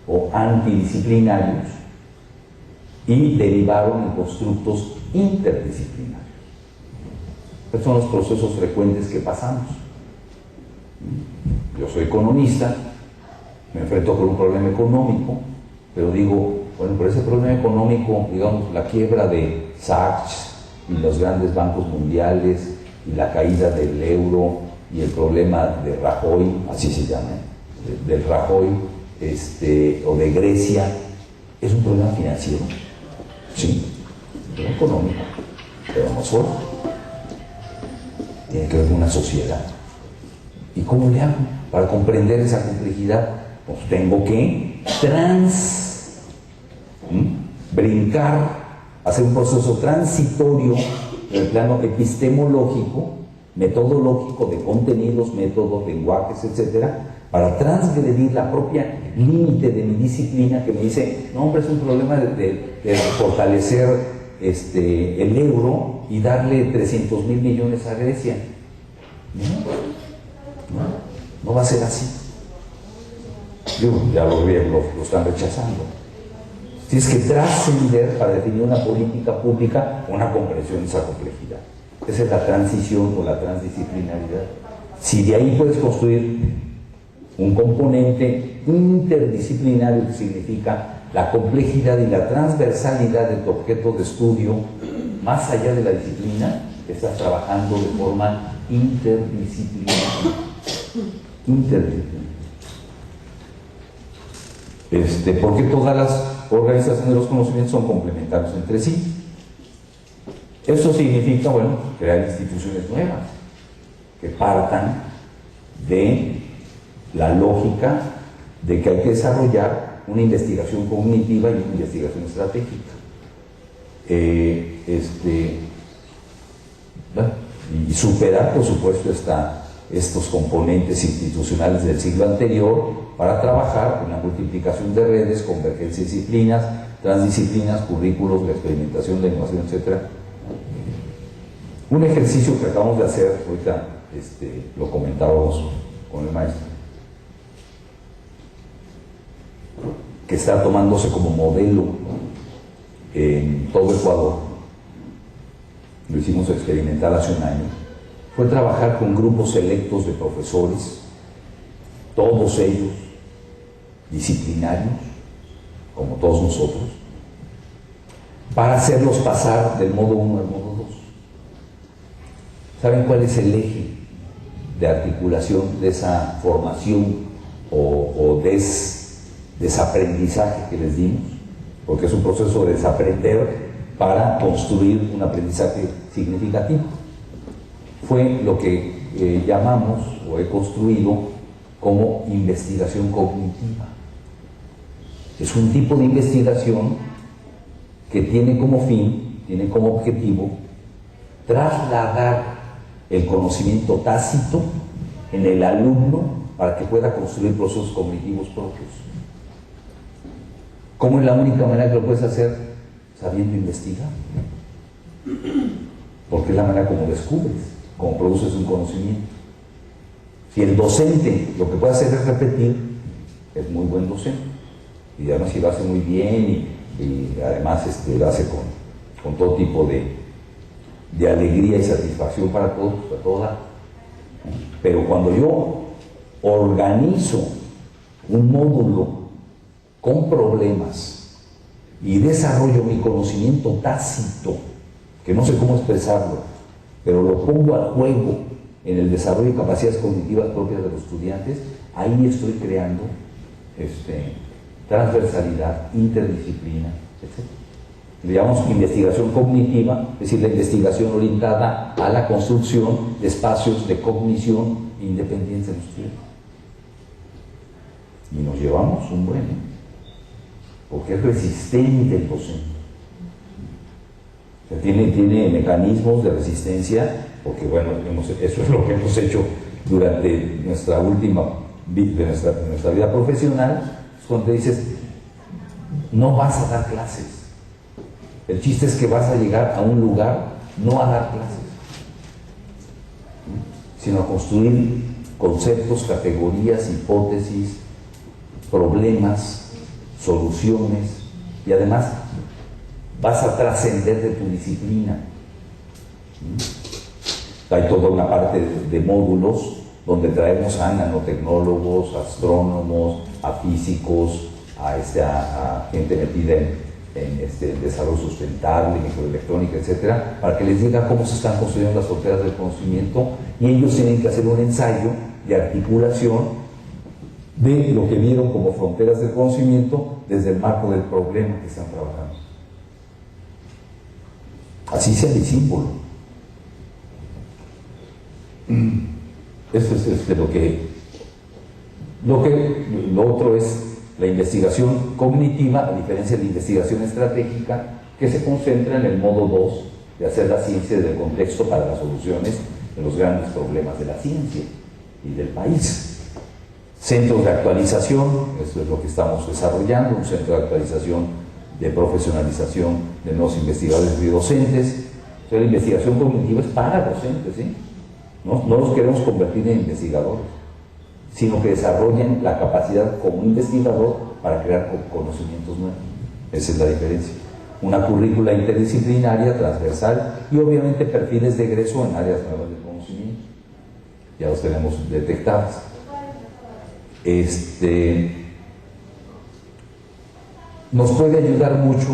o antidisciplinarios, y derivaron en constructos interdisciplinarios. Estos son los procesos frecuentes que pasamos. Yo soy economista, me enfrento con un problema económico, pero digo, bueno, por ese problema económico, digamos, la quiebra de Sachs y los grandes bancos mundiales y la caída del euro y el problema de Rajoy, así se llama, del Rajoy, o de Grecia, es un problema financiero, sí, un problema económico, pero no solo, tiene que ver con una sociedad. ¿Y cómo le hago para comprender esa complejidad? Pues tengo que brincar, hacer un proceso transitorio en el plano epistemológico, metodológico, de contenidos, métodos, lenguajes, etcétera, para transgredir la propia límite de mi disciplina, que me dice, no, hombre, es un problema de fortalecer el euro y darle 300,000 millones a Grecia. No va a ser así. Ya lo están rechazando. Tienes que trascender para definir una política pública, una comprensión de esa complejidad. Esa es la transición o la transdisciplinaridad. Si de ahí puedes construir un componente interdisciplinario, que significa la complejidad y la transversalidad de tu objeto de estudio, más allá de la disciplina, estás trabajando de forma interdisciplinaria. Porque todas las organizaciones de los conocimientos son complementarios entre sí. Eso significa, bueno, crear instituciones nuevas que partan de la lógica de que hay que desarrollar una investigación cognitiva y una investigación estratégica. Y superar, por supuesto, estos componentes institucionales del siglo anterior para trabajar en la multiplicación de redes, convergencia de disciplinas, transdisciplinas, currículos, la experimentación, la innovación, etc. Un ejercicio que acabamos de hacer, ahorita lo comentábamos con el maestro, que está tomándose como modelo en todo Ecuador, lo hicimos experimental hace un año, fue trabajar con grupos selectos de profesores, todos ellos disciplinarios, como todos nosotros, para hacerlos pasar del modo 1 al modo 2. ¿Saben cuál es el eje de articulación de esa formación o desaprendizaje que les dimos? Porque es un proceso de desaprender para construir un aprendizaje significativo. Fue lo que llamamos o he construido como investigación cognitiva. Es un tipo de investigación que tiene como fin, tiene como objetivo trasladar el conocimiento tácito en el alumno para que pueda construir procesos cognitivos propios. ¿Cómo es la única manera que lo puedes hacer? Sabiendo investigar. Porque es la manera como descubres, como produces un conocimiento. Si el docente lo que puede hacer es repetir, es muy buen docente. Y además si lo hace muy bien y además lo hace con todo tipo de alegría y satisfacción para todos, para toda. Pero cuando yo organizo un módulo con problemas y desarrollo mi conocimiento tácito, que no sé cómo expresarlo, pero lo pongo al juego en el desarrollo de capacidades cognitivas propias de los estudiantes, ahí estoy creando transversalidad, interdisciplina, etc. Le llamamos investigación cognitiva, es decir, la investigación orientada a la construcción de espacios de cognición e independencia de los estudiantes. Y nos llevamos un buen, porque es resistente el docente. O sea, tiene mecanismos de resistencia, porque bueno, eso es lo que hemos hecho durante nuestra vida profesional, es cuando dices, no vas a dar clases. El chiste es que vas a llegar a un lugar no a dar clases, sino a construir conceptos, categorías, hipótesis, problemas, soluciones, y además vas a trascender de tu disciplina. Hay toda una parte de módulos donde traemos a nanotecnólogos, astrónomos, a físicos, a gente metida en desarrollo sustentable, microelectrónica, etcétera, para que les diga cómo se están construyendo las fronteras del conocimiento, y ellos tienen que hacer un ensayo de articulación de lo que vieron como fronteras del conocimiento desde el marco del problema que están trabajando. Así sea el símbolo. Esto es lo otro es la investigación cognitiva, a diferencia de la investigación estratégica, que se concentra en el modo 2 de hacer la ciencia del contexto para las soluciones de los grandes problemas de la ciencia y del país. Centros de actualización, esto es lo que estamos desarrollando, un centro de actualización de profesionalización de nuevos investigadores y docentes. O sea, la investigación cognitiva es para docentes, ¿sí? No los queremos convertir en investigadores, sino que desarrollen la capacidad como investigador para crear conocimientos nuevos. Esa es la diferencia. Una currícula interdisciplinaria, transversal, y obviamente perfiles de egreso en áreas nuevas del conocimiento. Ya los tenemos detectados. Nos puede ayudar mucho,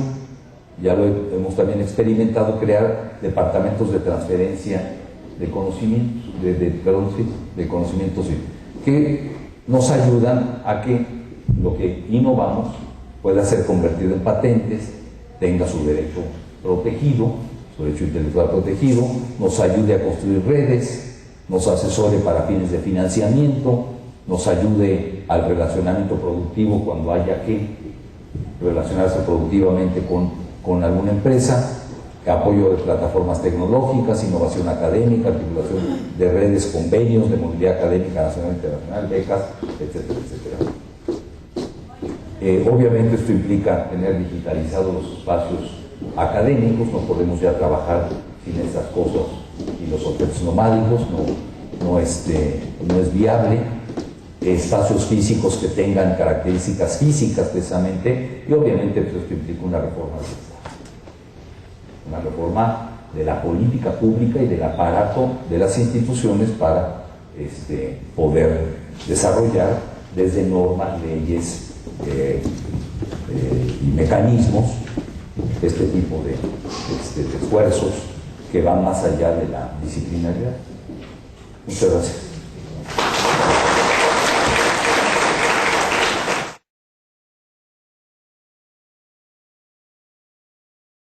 ya lo hemos también experimentado, crear departamentos de transferencia de conocimientos, de conocimientos, que nos ayudan a que lo que innovamos pueda ser convertido en patentes, tenga su derecho protegido, su derecho intelectual protegido, nos ayude a construir redes, nos asesore para fines de financiamiento, nos ayude al relacionamiento productivo cuando haya que relacionarse productivamente con alguna empresa, apoyo de plataformas tecnológicas, innovación académica, articulación de redes, convenios de movilidad académica nacional e internacional, becas, etcétera, etcétera. Obviamente esto implica tener digitalizados los espacios académicos, no podemos ya trabajar sin estas cosas, y los objetos nomádicos no es viable. Espacios físicos que tengan características físicas precisamente, y obviamente pues, esto implica una reforma del Estado, una reforma de la política pública y del aparato de las instituciones para poder desarrollar desde normas, leyes y mecanismos este tipo de esfuerzos que van más allá de la disciplinaridad. Muchas gracias.